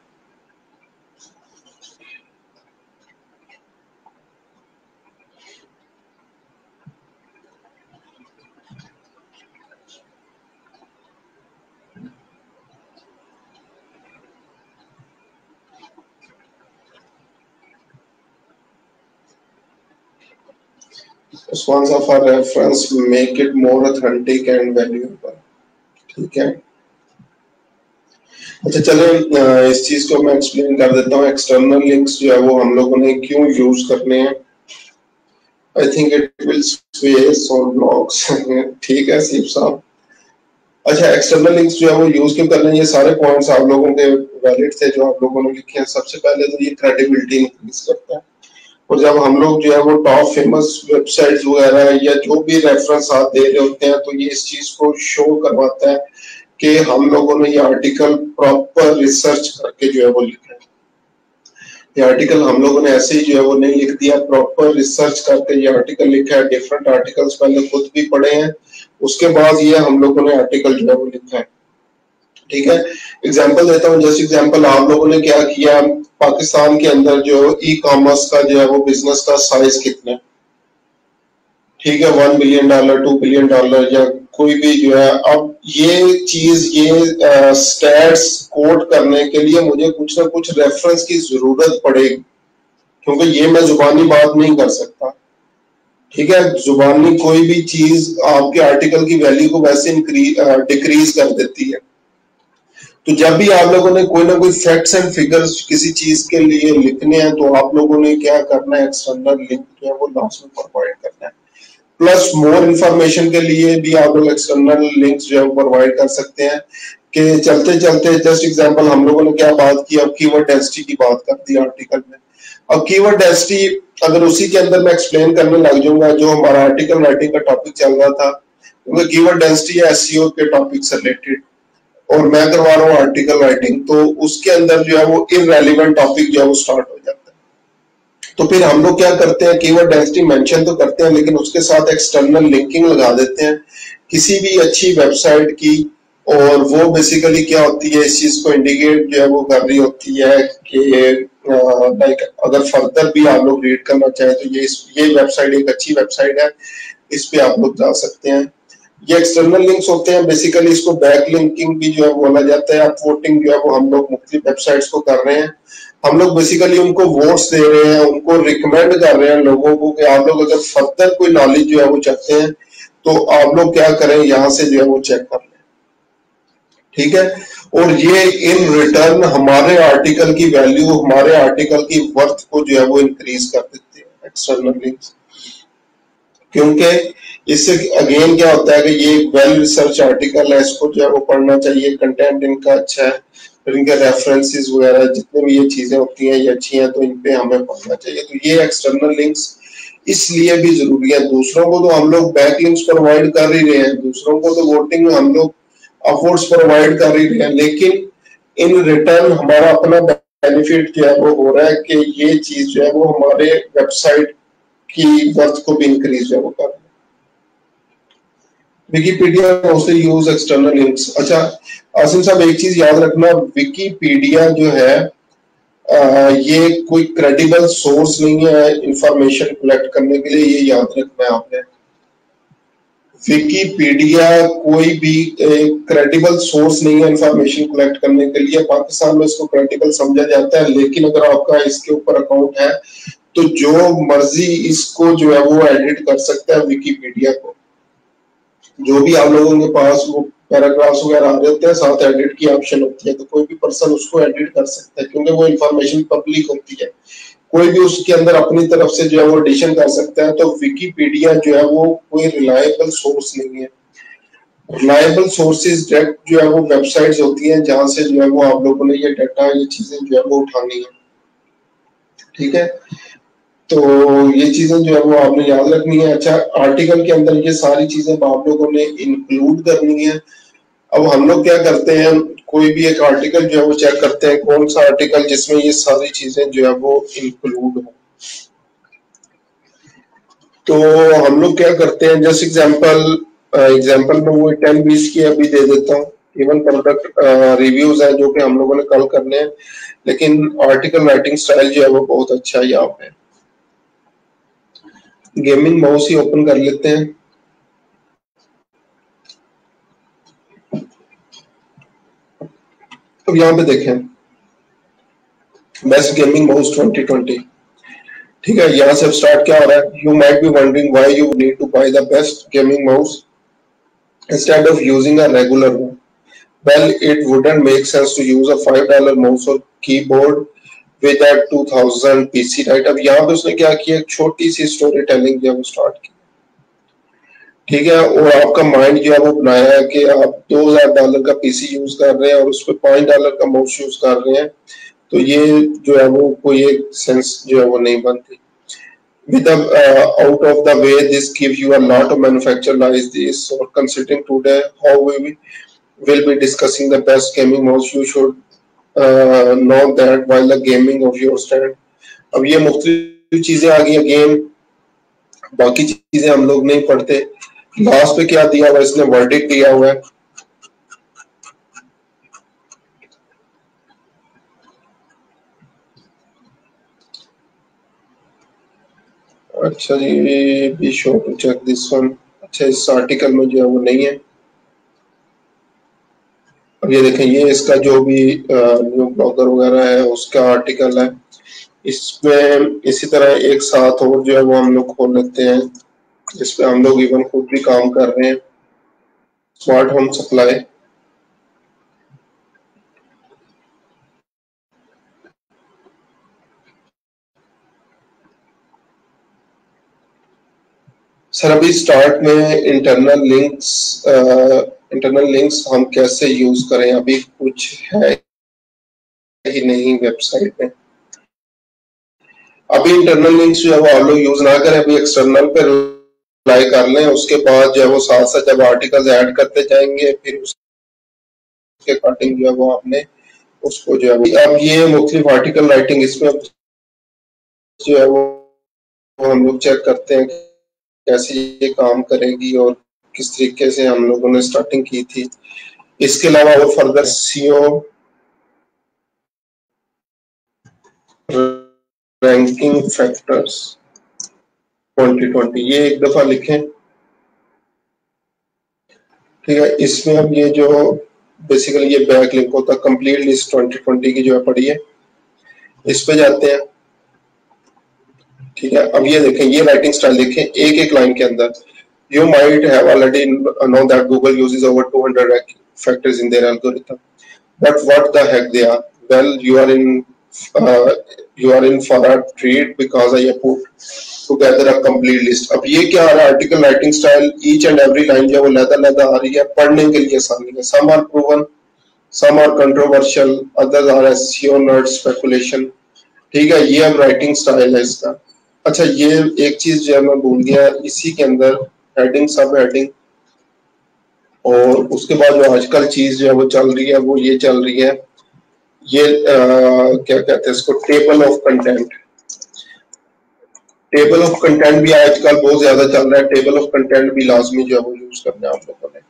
Sponsor for reference make it more authentic and valuable। ठीक है, अच्छा चलो इस चीज को मैं एक्सप्लेन कर देता हूँ। एक्सटर्नल लिंक्स जो है वो हम लोगों ने क्यों यूज करने हैं? आई थिंक इट विल स्वे सम ब्लॉग्स। ठीक है सीप साहब। अच्छा, एक्सटर्नल लिंक्स जो है वो यूज क्यों करने हैं? ये सारे पॉइंट्स आप लोगों के वैलिड थे जो आप लोगों ने लिखे हैं। सबसे पहले तो ये क्रेडिबिलिटी इंक्रीज करता है, और जब हम लोग जो है वो टॉप फेमस वेबसाइट्स वगैरह या जो भी रेफरेंस आप दे रहे होते हैं, तो ये इस चीज को शो करवाता है कि हम लोगों ने ये आर्टिकल प्रॉपर रिसर्च करके जो है वो लिखा है। ये आर्टिकल हम लोगों ने ऐसे ही जो है वो नहीं लिख दिया, प्रॉपर रिसर्च करके ये आर्टिकल लिखा है। डिफरेंट आर्टिकल्स पहले खुद भी पढ़े हैं, उसके बाद ये हम लोगों ने आर्टिकल जो है वो लिखा है। ठीक है, एग्जाम्पल देता हूँ। जैसे एग्जाम्पल, आप लोगों ने क्या किया, पाकिस्तान के अंदर जो ई कॉमर्स का जो है वो बिजनेस का साइज कितना है? ठीक है, $1 बिलियन, $2 बिलियन या कोई भी जो है। अब ये चीज, ये स्टैट्स कोट करने के लिए मुझे कुछ ना कुछ रेफरेंस की जरूरत पड़ेगी, क्योंकि ये मैं जुबानी बात नहीं कर सकता। ठीक है, जुबानी कोई भी चीज आपके आर्टिकल की वैल्यू को वैसे डिक्रीज कर देती है। तो जब भी आप लोगों ने कोई ना कोई फैक्ट्स एंड फिगर्स किसी चीज के लिए लिखने हैं, तो आप लोगों ने क्या करना है, एक्सटर्नल लिंक जो है वो लाजमी प्रोवाइड करना है। प्लस मोर इंफॉर्मेशन के लिए भी आप लोग एक्सटर्नल लिंक्स जो है प्रोवाइड कर सकते हैं। कि चलते चलते जस्ट एग्जांपल, हम लोगों ने क्या बात की, अब कीवर्ड डेंसिटी की बात कर दी आर्टिकल में। अब कीवर्ड डेंसिटी अगर उसी के अंदर मैं एक्सप्लेन करने लग जाऊंगा, जो हमारा आर्टिकल राइटिंग का टॉपिक चल रहा था, क्योंकि कीवर्ड डेंसिटी एसईओ के टॉपिक से रिलेटेड, और मैं करवा रहा हूँ आर्टिकल राइटिंग, तो उसके अंदर जो है वो इररेलेवेंट टॉपिक जो है वो स्टार्ट हो जाता है। तो फिर हम लोग क्या करते हैं, कीवर्ड डेंसिटी मेंशन तो करते हैं लेकिन उसके साथ एक्सटर्नल लिंकिंग लगा देते हैं किसी भी अच्छी वेबसाइट की, और वो बेसिकली क्या होती है, इस चीज को इंडिकेट जो है वो कर रही होती है कि लाइक अगर फर्दर भी आप लोग रीड करना चाहें तो ये वेबसाइट एक अच्छी वेबसाइट है, इस पे आप लोग जा सकते हैं। ये एक्सटर्नल लिंक्स होते हैं, बेसिकली इसको बैक लिंकिंग भी जो है बोला जाता है। अपवोटिंग जो है वो हम लोग मुख्तलिफ वेबसाइट्स को कर रहे हैं, हम लोग बेसिकली उनको वोट्स दे रहे हैं, उनको रिकमेंड कर रहे हैं लोगों को कि आप लोग अगर फर्दर कोई नॉलेज जो है वो चाहते हैं तो आप लोग क्या करें, यहाँ से जो है वो चेक कर लें, ठीक है। और ये इन रिटर्न हमारे आर्टिकल की वैल्यू, हमारे आर्टिकल की वर्थ को जो है वो इंक्रीज कर देते हैं एक्सटर्नल लिंक्स, क्योंकि इससे अगेन क्या होता है कि ये एक वेल रिसर्च आर्टिकल है, इसको जो है वो पढ़ना चाहिए, कंटेंट इनका अच्छा है, फिर इनके रेफरेंसेस वगैरह जितने भी ये चीजें होती हैं ये अच्छी हैं, तो इन पे हमें पढ़ना चाहिए। तो ये एक्सटर्नल लिंक्स इसलिए भी जरूरी है। दूसरों को तो हम लोग बैक लिंक्स प्रोवाइड कर ही रहे हैं, दूसरों को तो वोटिंग में हम लोग अपवर्ड्स प्रोवाइड कर ही रहे हैं, लेकिन इन रिटर्न हमारा अपना बेनिफिट जो है वो हो रहा है कि ये चीज जो है वो हमारे वेबसाइट की वर्थ को भी इंक्रीज जो है वो कर रहा है। Wikipedia mostly use external links. अच्छा आसिम साहब एक चीज याद रखना, विकीपीडिया जो है ये कोई क्रेडिबल सोर्स नहीं है इंफॉर्मेशन कलेक्ट करने के लिए, ये याद रखना है आपने। विकीपीडिया कोई भी क्रेडिबल सोर्स नहीं है इंफॉर्मेशन कलेक्ट करने के लिए। पाकिस्तान में इसको क्रेडिबल समझा जाता है, लेकिन अगर आपका इसके ऊपर अकाउंट है तो जो मर्जी इसको जो है वो एडिट कर सकता है विकीपीडिया को। जो भी आप लोगों के पास वो पैराग्राफ्स वगैरह आ रहे होते हैं, साथ एडिट की ऑप्शन होती है, तो कोई भी पर्सन उसको एडिट कर सकता है, क्योंकि वो इंफॉर्मेशन पब्लिक होती है, कोई भी उसके अंदर अपनी तरफ से जो है वो एडिशन कर सकता है। तो विकीपीडिया जो है वो कोई रिलायबल सोर्स नहीं है। रिलायबल सोर्सेज डायरेक्ट जो है वो वेबसाइट्स होती हैं जहां से जो है वो आप लोगों ने ये डाटा, ये चीजें जो है वो उठानी है, ठीक है। तो ये चीजें जो है वो आपने याद रखनी है। अच्छा आर्टिकल के अंदर ये सारी चीजें आप लोगों ने इंक्लूड करनी है। अब हम लोग क्या करते हैं, कोई भी एक आर्टिकल जो है वो चेक करते हैं कौन सा आर्टिकल जिसमें ये सारी चीजें जो है वो इंक्लूड हो। तो हम लोग क्या करते हैं, जस्ट एग्जांपल में वो 10-20 की अभी दे देता हूँ। इवन प्रोडक्ट रिव्यूज है जो कि हम लोगों ने कल करने हैं, लेकिन आर्टिकल राइटिंग स्टाइल जो है वो बहुत अच्छा है यहाँ पे। गेमिंग माउस ही ओपन कर लेते हैं। अब यहाँ पे देखें बेस्ट गेमिंग माउस 2020, ठीक है। यहाँ से स्टार्ट क्या हो रहा है, you might be wondering why you need to buy the best gaming mouse instead of using a regular one. Well, it wouldn't make sense to use a $5 mouse or keyboard with a 2000 PC, right? अब यहाँ पे उसने क्या किया, एक छोटी सी स्टोरी टेलिंग जो है वो स्टार्ट की, ठीक है। और आपका माइंड जो है वो बनाया है कि आप $2000 का पीसी यूज कर रहे हैं और उस पर $5 का माउस यूज कर रहे हैं, तो ये जो है वो कोई एक सेंस जो है वो नहीं बनती। With the out of the way, this gives you a lot of manufacturer like this. So considering today how we will be discussing the best gaming mouse, you should know that while the gaming of your stand. अब ये मुख्तलिफ चीजें आ गई, अगेन बाकी चीजें हम लोग नहीं पढ़ते। लास्ट पे क्या दिया हुआ, इसने वर्डिक्ट दिया हुआ है। अच्छा जी, be sure to check this one. अच्छा इस आर्टिकल में जो है वो नहीं है। अब ये देखें, ये इसका जो भी न्यू ब्लॉगर वगैरह है उसका आर्टिकल है, इसमें इसी तरह एक साथ और जो है वो हम लोग खोल लेते हैं, जिसपे हम लोग इवन खुद भी काम कर रहे हैं, स्मार्ट होम सप्लाई। सर अभी स्टार्ट में इंटरनल लिंक्स हम कैसे यूज करें, अभी कुछ है ही नहीं वेबसाइट में। अभी इंटरनल लिंक्स जो है वो आप लोग यूज ना करें, अभी एक्सटर्नल पे रिलाई कर लें। उसके बाद जो है वो साथ साथ जब आर्टिकल्स ऐड करते जाएंगे फिर उसके अकॉर्डिंग जो है वो आपने उसको जो है अब ये मुख्तलिफ आर्टिकल राइटिंग इसमें जो है वो हम लोग चेक करते हैं कैसे ये काम करेगी और किस तरीके से हम लोगों ने स्टार्टिंग की थी। इसके अलावा और फर्दर सीओ रैंकिंग फैक्टर्स 2020 ये एक दफा लिखें। ठीक है, इसमें अब ये जो बेसिकली ये बैक लिंक होता है, कंप्लीट लिस्ट 2020 की जो है पड़ी है, इस पे जाते हैं। ठीक है, अब ये देखें, ये राइटिंग स्टाइल देखें, एक एक लाइन के अंदर you might have already know that Google uses over 200 factors in their algorithm, but what the heck they are? Well, uh, you are in for a treat because I have put together a complete list. अब ये क्या आ रहा है, article writing style, each and every line जो वो लहदा आ रही है, पढ़ने के लिए आसानी है। Some are proven, some are controversial, others are SEO nerd speculation। ठीक है, ये अब राइटिंग स्टाइल है इसका। अच्छा, ये एक चीज जो है मैं भूल गया, इसी के अंदर हेडिंग, सब हेडिंग, और उसके बाद जो आजकल चीज जो है वो चल रही है, वो ये चल रही है, ये क्या कहते हैं इसको, table of content. Table of content भी आजकल बहुत ज्यादा चल रहा है। टेबल ऑफ कंटेंट भी लाजमी जो है वो यूज करना है आप लोगों ने।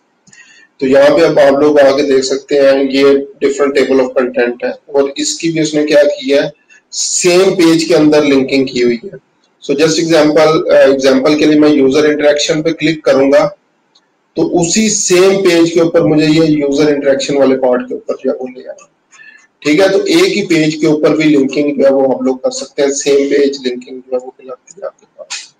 तो यहाँ पे अब आप लोग आगे देख सकते हैं, ये डिफरेंट टेबल ऑफ कंटेंट है, और इसकी भी उसने क्या किया है, सेम पेज के अंदर लिंकिंग की हुई है। सो जस्ट एग्जांपल के लिए मैं यूजर इंटरेक्शन पे क्लिक करूंगा तो उसी सेम पेज के ऊपर मुझे ये यूजर इंटरेक्शन वाले पार्ट के ऊपर जो है वो ले आना। ठीक है, तो एक ही पेज के ऊपर भी लिंकिंग जो है वो आप लोग कर सकते हैं, सेम पेज लिंकिंग जो है वो कहलाती है आपके पास।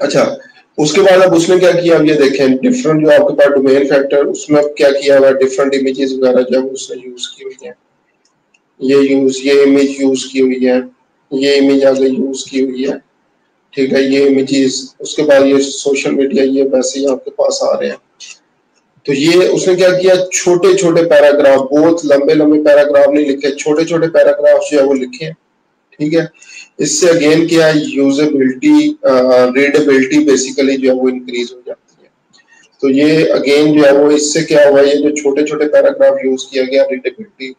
अच्छा, उसके बाद अब उसने क्या किया, अब ये देखें, डिफरेंट जो आपके पास डोमेन फैक्टर, उसमें क्या किया हुआ है, डिफरेंट इमेजेस वगैरह जो है उसने यूज की हुई है। ये इमेज यूज की हुई है, ये इमेज आगे यूज की हुई है। ठीक है, ये इमेजेस, उसके बाद ये सोशल मीडिया, ये वैसे ही आपके पास आ रहे हैं। तो ये उसने क्या किया, छोटे छोटे पैराग्राफ, बहुत लंबे लंबे पैराग्राफ नहीं लिखे, छोटे छोटे पैराग्राफ जो है वो लिखे। ठीक है, इससे अगेन क्या है, यूजेबिलिटी, रीडेबिलिटी बेसिकली जो है वो इंक्रीज हो जाती है। तो ये अगेन जो है वो इससे क्या हुआ, ये जो छोटे छोटे पैराग्राफ यूज किया गया, रीडेबिलिटी।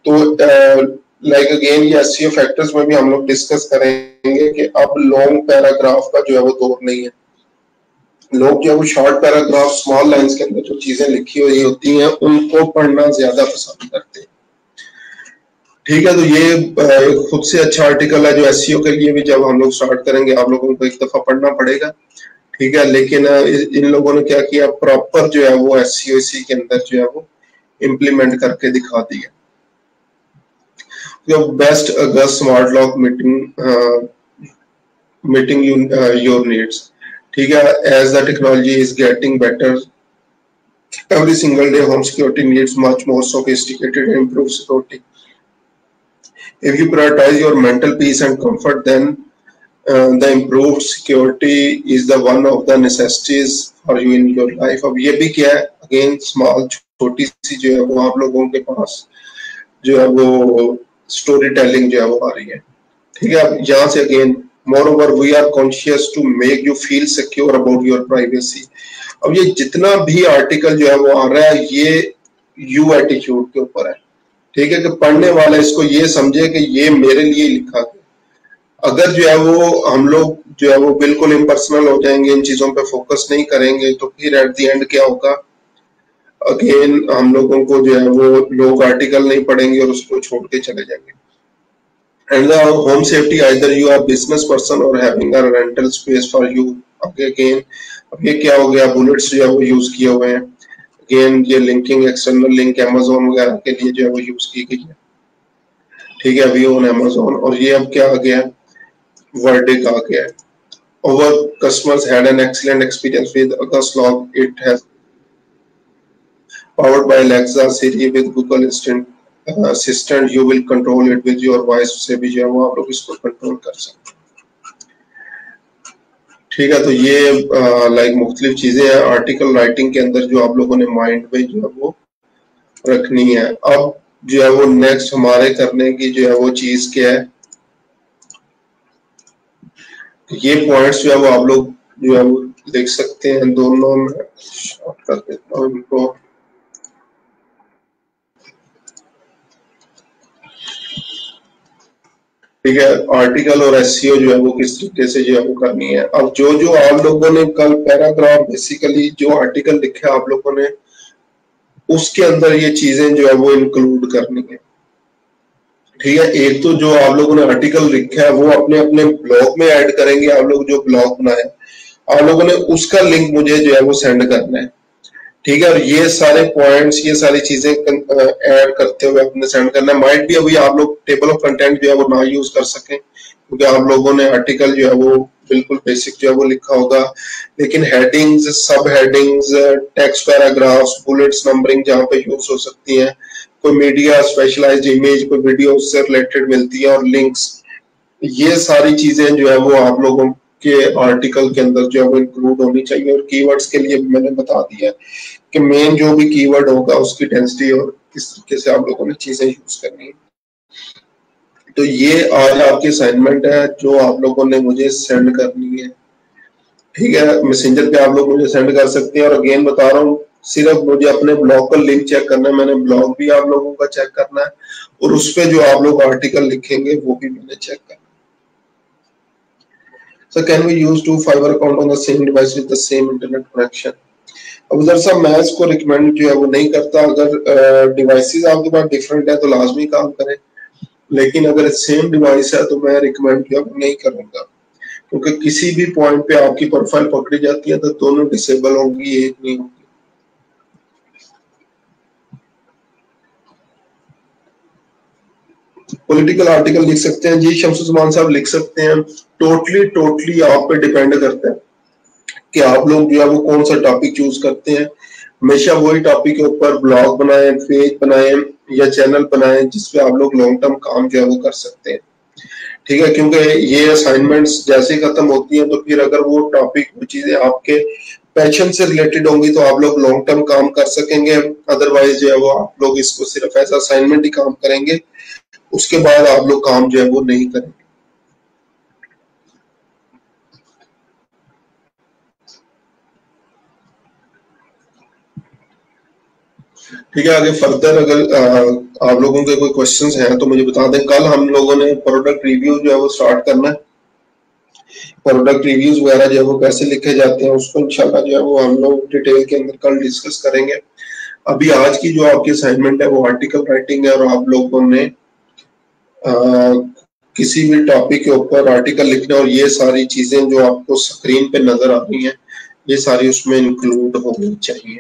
तो लाइक अगेन ये एसईओ फैक्टर्स में भी हम लोग डिस्कस करेंगे कि अब लॉन्ग पैराग्राफ का जो है वो दौर नहीं है। लोग जो है वो शॉर्ट पैराग्राफ, स्मॉल लाइंस के अंदर जो चीजें लिखी हुई होती हैं उनको पढ़ना ज्यादा पसंद करते हैं। ठीक है, तो ये खुद से अच्छा आर्टिकल है जो एसईओ के लिए भी जब हम लोग स्टार्ट करेंगे आप लोगों को एक दफा पढ़ना पड़ेगा। ठीक है, लेकिन इन लोगों ने क्या किया, प्रॉपर जो है वो एसईओ इसी के अंदर जो है वो इम्प्लीमेंट करके दिखा दिया। जो best August smart lock meeting your needs. ठीक है, as the technology is getting better every single day, home security needs much more sophisticated and improved security. If you prioritize your mental peace and comfort, then the improved security is the one of the necessities for you in your life. अब ये भी क्या है, अगेन स्मॉल, छोटी सी जो है वो आप लोगों के पास जो है वो स्टोरी टेलिंग जो है वो आ रही है। ठीक है, अब यहाँ से again, moreover we are conscious to make you feel secure about your privacy। अब ये जितना भी आर्टिकल जो है वो आ रहा है, ये यू एटीट्यूड के ऊपर है। ठीक है, कि पढ़ने वाला इसको ये समझे कि ये मेरे लिए लिखा गया। अगर जो है वो हम लोग जो है वो बिल्कुल इम्पर्सनल हो जाएंगे, इन चीजों पे फोकस नहीं करेंगे, तो फिर एट द एंड क्या होगा, अगेन हम लोगों को जो है वो लोग आर्टिकल नहीं पढ़ेंगे और उसको छोड़ के चले जाएंगे। And the home safety, either you are business person or having a rental space for you। Again, अब ये क्या हो गया, बुलेट्स जो है वो यूज किए हुए हैं। अगेन ये लिंकिंग, एक्सटर्नल लिंक अमेजोन वगैरह के लिए जो है वो यूज की गई है। ठीक है, वी ऑन अमेजोन। और ये अब क्या आ गया, वर्डिक आ गया है। Our customers had an excellent experience with August Log। It has powered by Alexa, Siri with Google Assistant। You will control it with your voice। से भी जो है वो आप लोग इसको कंट्रोल कर सकते हैं। ठीक है, तो ये लाइक मुख्तलिफ चीजें हैं आर्टिकल राइटिंग के अंदर जो आप लोगों ने माइंड में जो है वो रखनी है। अब जो है वो नेक्स्ट हमारे करने की जो है वो चीज क्या है, ये पॉइंट्स जो है वो आप लोग जो है वो लिख सकते हैं, दोनों में शॉर्ट कर देता हूँ इनको। ठीक है, आर्टिकल और एसईओ जो है वो किस तरीके से जो है वो करनी है। अब जो जो आप लोगों ने कल पैराग्राफ बेसिकली जो आर्टिकल लिखे आप लोगों ने, उसके अंदर ये चीजें जो है वो इंक्लूड करनी है। ठीक है, एक तो जो आप लोगों ने आर्टिकल लिखा है वो अपने अपने ब्लॉग में ऐड करेंगे। आप लोग जो ब्लॉग बनाए आप लोगों ने उसका लिंक मुझे जो है वो सेंड करना है। ठीक है, और ये सारे पॉइंट्स ये सारी चीजें ऐड करते हुए अपने सेंड करना है। माइट भी अभी आप लोग टेबल ऑफ कंटेंट जो है वो ना यूज कर सकें, क्योंकि आप लोगों ने आर्टिकल जो है वो बिल्कुल बेसिक जो है वो लिखा होगा, लेकिन हेडिंग्स, सब headings, text paragraphs, bullets, numbering जहां पे यूज हो सकती है, कोई मीडिया, स्पेशलाइज्ड इमेज, कोई वीडियो उससे रिलेटेड मिलती है, और लिंक्स, ये सारी चीजें जो है वो आप लोगों के आर्टिकल के अंदर जो है वो इंक्लूड होनी चाहिए। और कीवर्ड्स के लिए मैंने बता दिया कि मेन जो भी कीवर्ड होगा उसकी डेंसिटी और किस तरीके से आप लोगों ने चीजें यूज करनी है। तो ये आज आपकी असाइनमेंट है जो आप लोगों ने मुझे सेंड करनी है। ठीक है, मैसेंजर पे आप लोग मुझे सेंड कर सकते हैं। और अगेन बता रहा हूँ, सिर्फ मुझे अपने ब्लॉग का लिंक चेक करना है, मैंने ब्लॉग भी आप लोगों का चेक करना है, और उस पर जो आप लोग आर्टिकल लिखेंगे वो भी मैंने चेक करना है। So can we use two Fiverr account on the same device with the same internet connection? अब उधर सब मैं इसको रिकमेंड जो है वो नहीं करता। अगर डिवाइसेस आपके पास डिफरेंट है तो लाजमी काम करें, लेकिन अगर सेम डिवाइस है तो मैं रिकमेंड जो है वो नहीं करूंगा, क्योंकि किसी भी पॉइंट पे आपकी प्रोफाइल पकड़ी जाती है तो दोनों डिसेबल होंगी, एक नहीं होगी। पॉलिटिकल आर्टिकल लिख सकते हैं जी, शमसुज़्ज़मान साहब लिख सकते हैं। टोटली आप पे डिपेंड करता है कि आप लोग जो है वो कौन सा टॉपिक चूज करते हैं। हमेशा वही टॉपिक के ऊपर ब्लॉग बनाएं, पेज बनाएं या चैनल बनाएं जिसपे आप लोग लॉन्ग टर्म काम जो है वो कर सकते हैं। ठीक है, क्योंकि ये असाइनमेंट्स जैसे ही खत्म होती हैं तो फिर अगर वो टॉपिक, वो चीजें आपके पैशन से रिलेटेड होंगी तो आप लोग लॉन्ग टर्म काम कर सकेंगे। अदरवाइज जो है वो आप लोग इसको सिर्फ एज असाइनमेंट ही काम करेंगे, उसके बाद आप लोग काम जो है वो नहीं करेंगे। ठीक है, आगे फर्दर अगर आप लोगों के कोई क्वेश्चंस हैं तो मुझे बता दें। कल हम लोगों ने प्रोडक्ट रिव्यू जो है वो स्टार्ट करना है। प्रोडक्ट रिव्यूज वगैरह जो है वो कैसे लिखे जाते हैं उसको इंशाल्लाह जो है वो हम लोग डिटेल के अंदर कल डिस्कस करेंगे। अभी आज की जो आपकी असाइनमेंट है वो आर्टिकल राइटिंग है, और आप लोगों ने किसी भी टॉपिक के ऊपर आर्टिकल लिखना, और ये सारी चीजें जो आपको स्क्रीन पे नजर आ रही हैं ये सारी उसमें इंक्लूड होनी चाहिए।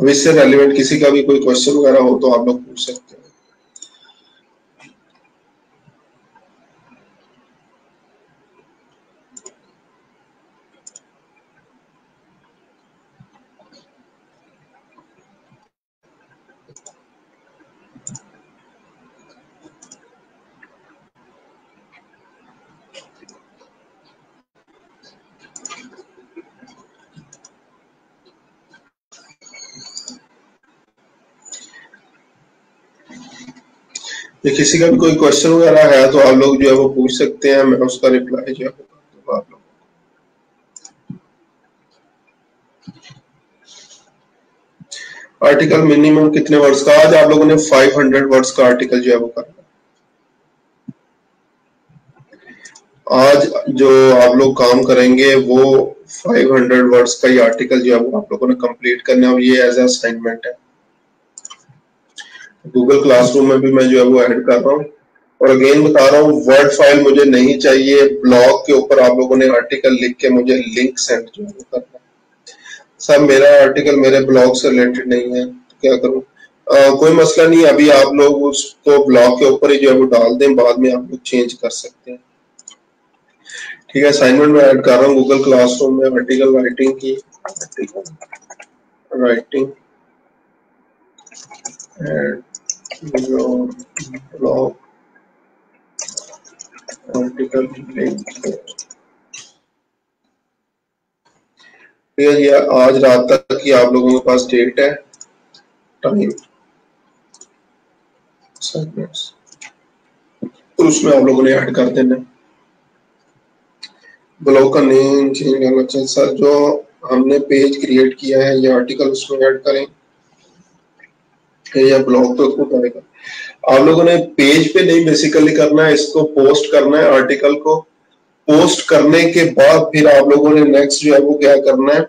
अब इससे रेलिवेंट किसी का भी कोई क्वेश्चन वगैरह हो तो आप लोग पूछ सकते हैं। या किसी का भी कोई क्वेश्चन वगैरह है तो आप लोग जो है वो पूछ सकते हैं, मैं उसका रिप्लाई जो है वो कर दूंगा आप लोग। आर्टिकल मिनिमम कितने वर्ड्स का? आज आप लोगों ने 500 वर्ड्स का आर्टिकल जो है वो करना। आज जो आप लोग काम करेंगे वो 500 वर्ड्स का ही आर्टिकल जो है वो आप लोगों ने कंप्लीट करना है, और ये एज असाइनमेंट है। गूगल क्लासरूम में भी मैं जो है वो ऐड कर रहा हूँ। और अगेन बता रहा हूँ, वर्ड फाइल मुझे नहीं चाहिए। ब्लॉग के ऊपर आप लोगों ने आर्टिकल लिख के मुझे लिंक सेंड जो है वो करना है। सर मेरा आर्टिकल मेरे ब्लॉग से रिलेटेड नहीं है तो क्या करूँ? कोई मसला नहीं, अभी आप लोग उसको ब्लॉग के ऊपर ही जो है वो डाल दें, बाद में आप लोग चेंज कर सकते हैं। ठीक है, असाइनमेंट में ऐड कर रहा हूँ गूगल क्लासरूम में आर्टिकल राइटिंग की, राइटिंग ब्लॉग आर्टिकल लिंक। ठीक है, ये आज रात तक की आप लोगों के पास डेट है, टाइम, और उसमें आप लोगों ने ऐड कर देना। ब्लॉग का नेम चेंज करना चाहिए सर। जो हमने पेज क्रिएट किया है, ये आर्टिकल उसमें ऐड करें या ब्लॉग तो खुद आएगा। आप लोगों ने पेज पे नहीं बेसिकली करना है, इसको पोस्ट करना है। आर्टिकल को पोस्ट करने के बाद फिर आप लोगों ने नेक्स्ट जो है वो क्या करना है,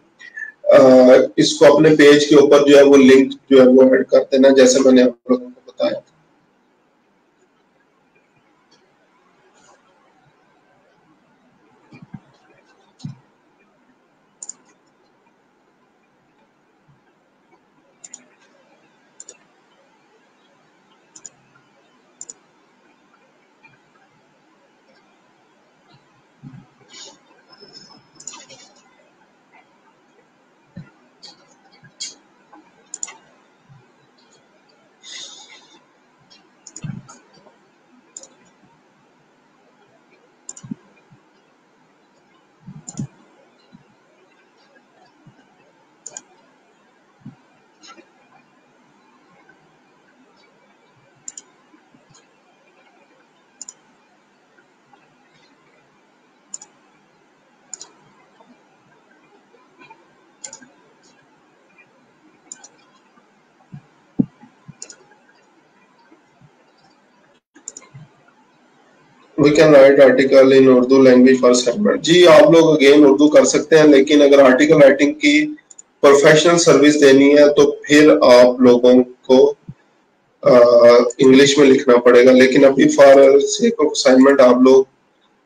इसको अपने पेज के ऊपर जो है वो लिंक जो है वो ऐड कर देना, जैसे मैंने आप लोगों को बताया। We can write article in Urdu language for segment। जी आप लोग अगेन उर्दू कर सकते हैं, लेकिन अगर आर्टिकल राइटिंग की प्रोफेशनल सर्विस देनी है तो फिर आप लोगों को इंग्लिश में लिखना पड़ेगा, लेकिन अभी फॉर सेक ऑफ असाइनमेंट आप लोग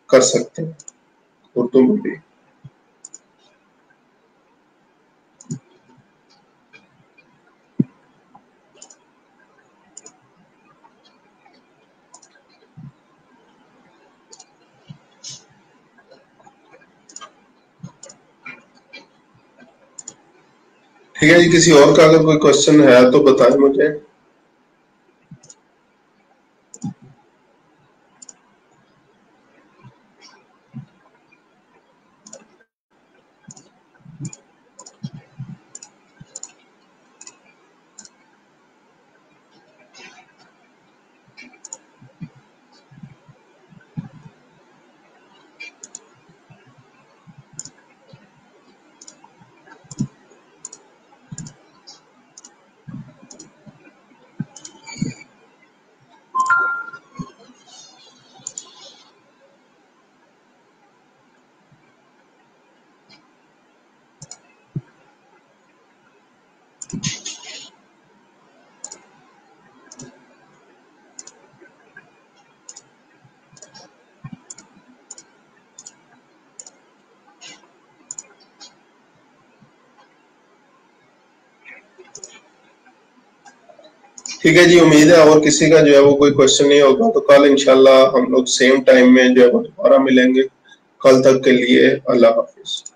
कर सकते हैं उर्दू में भी। ठीक है जी, किसी और का अगर कोई क्वेश्चन है तो बताएं मुझे। ठीक है जी, उम्मीद है और किसी का जो है वो कोई क्वेश्चन नहीं होगा, तो कल इंशाल्लाह हम लोग सेम टाइम में जो है वो दोबारा मिलेंगे। कल तक के लिए अल्लाह हाफिज।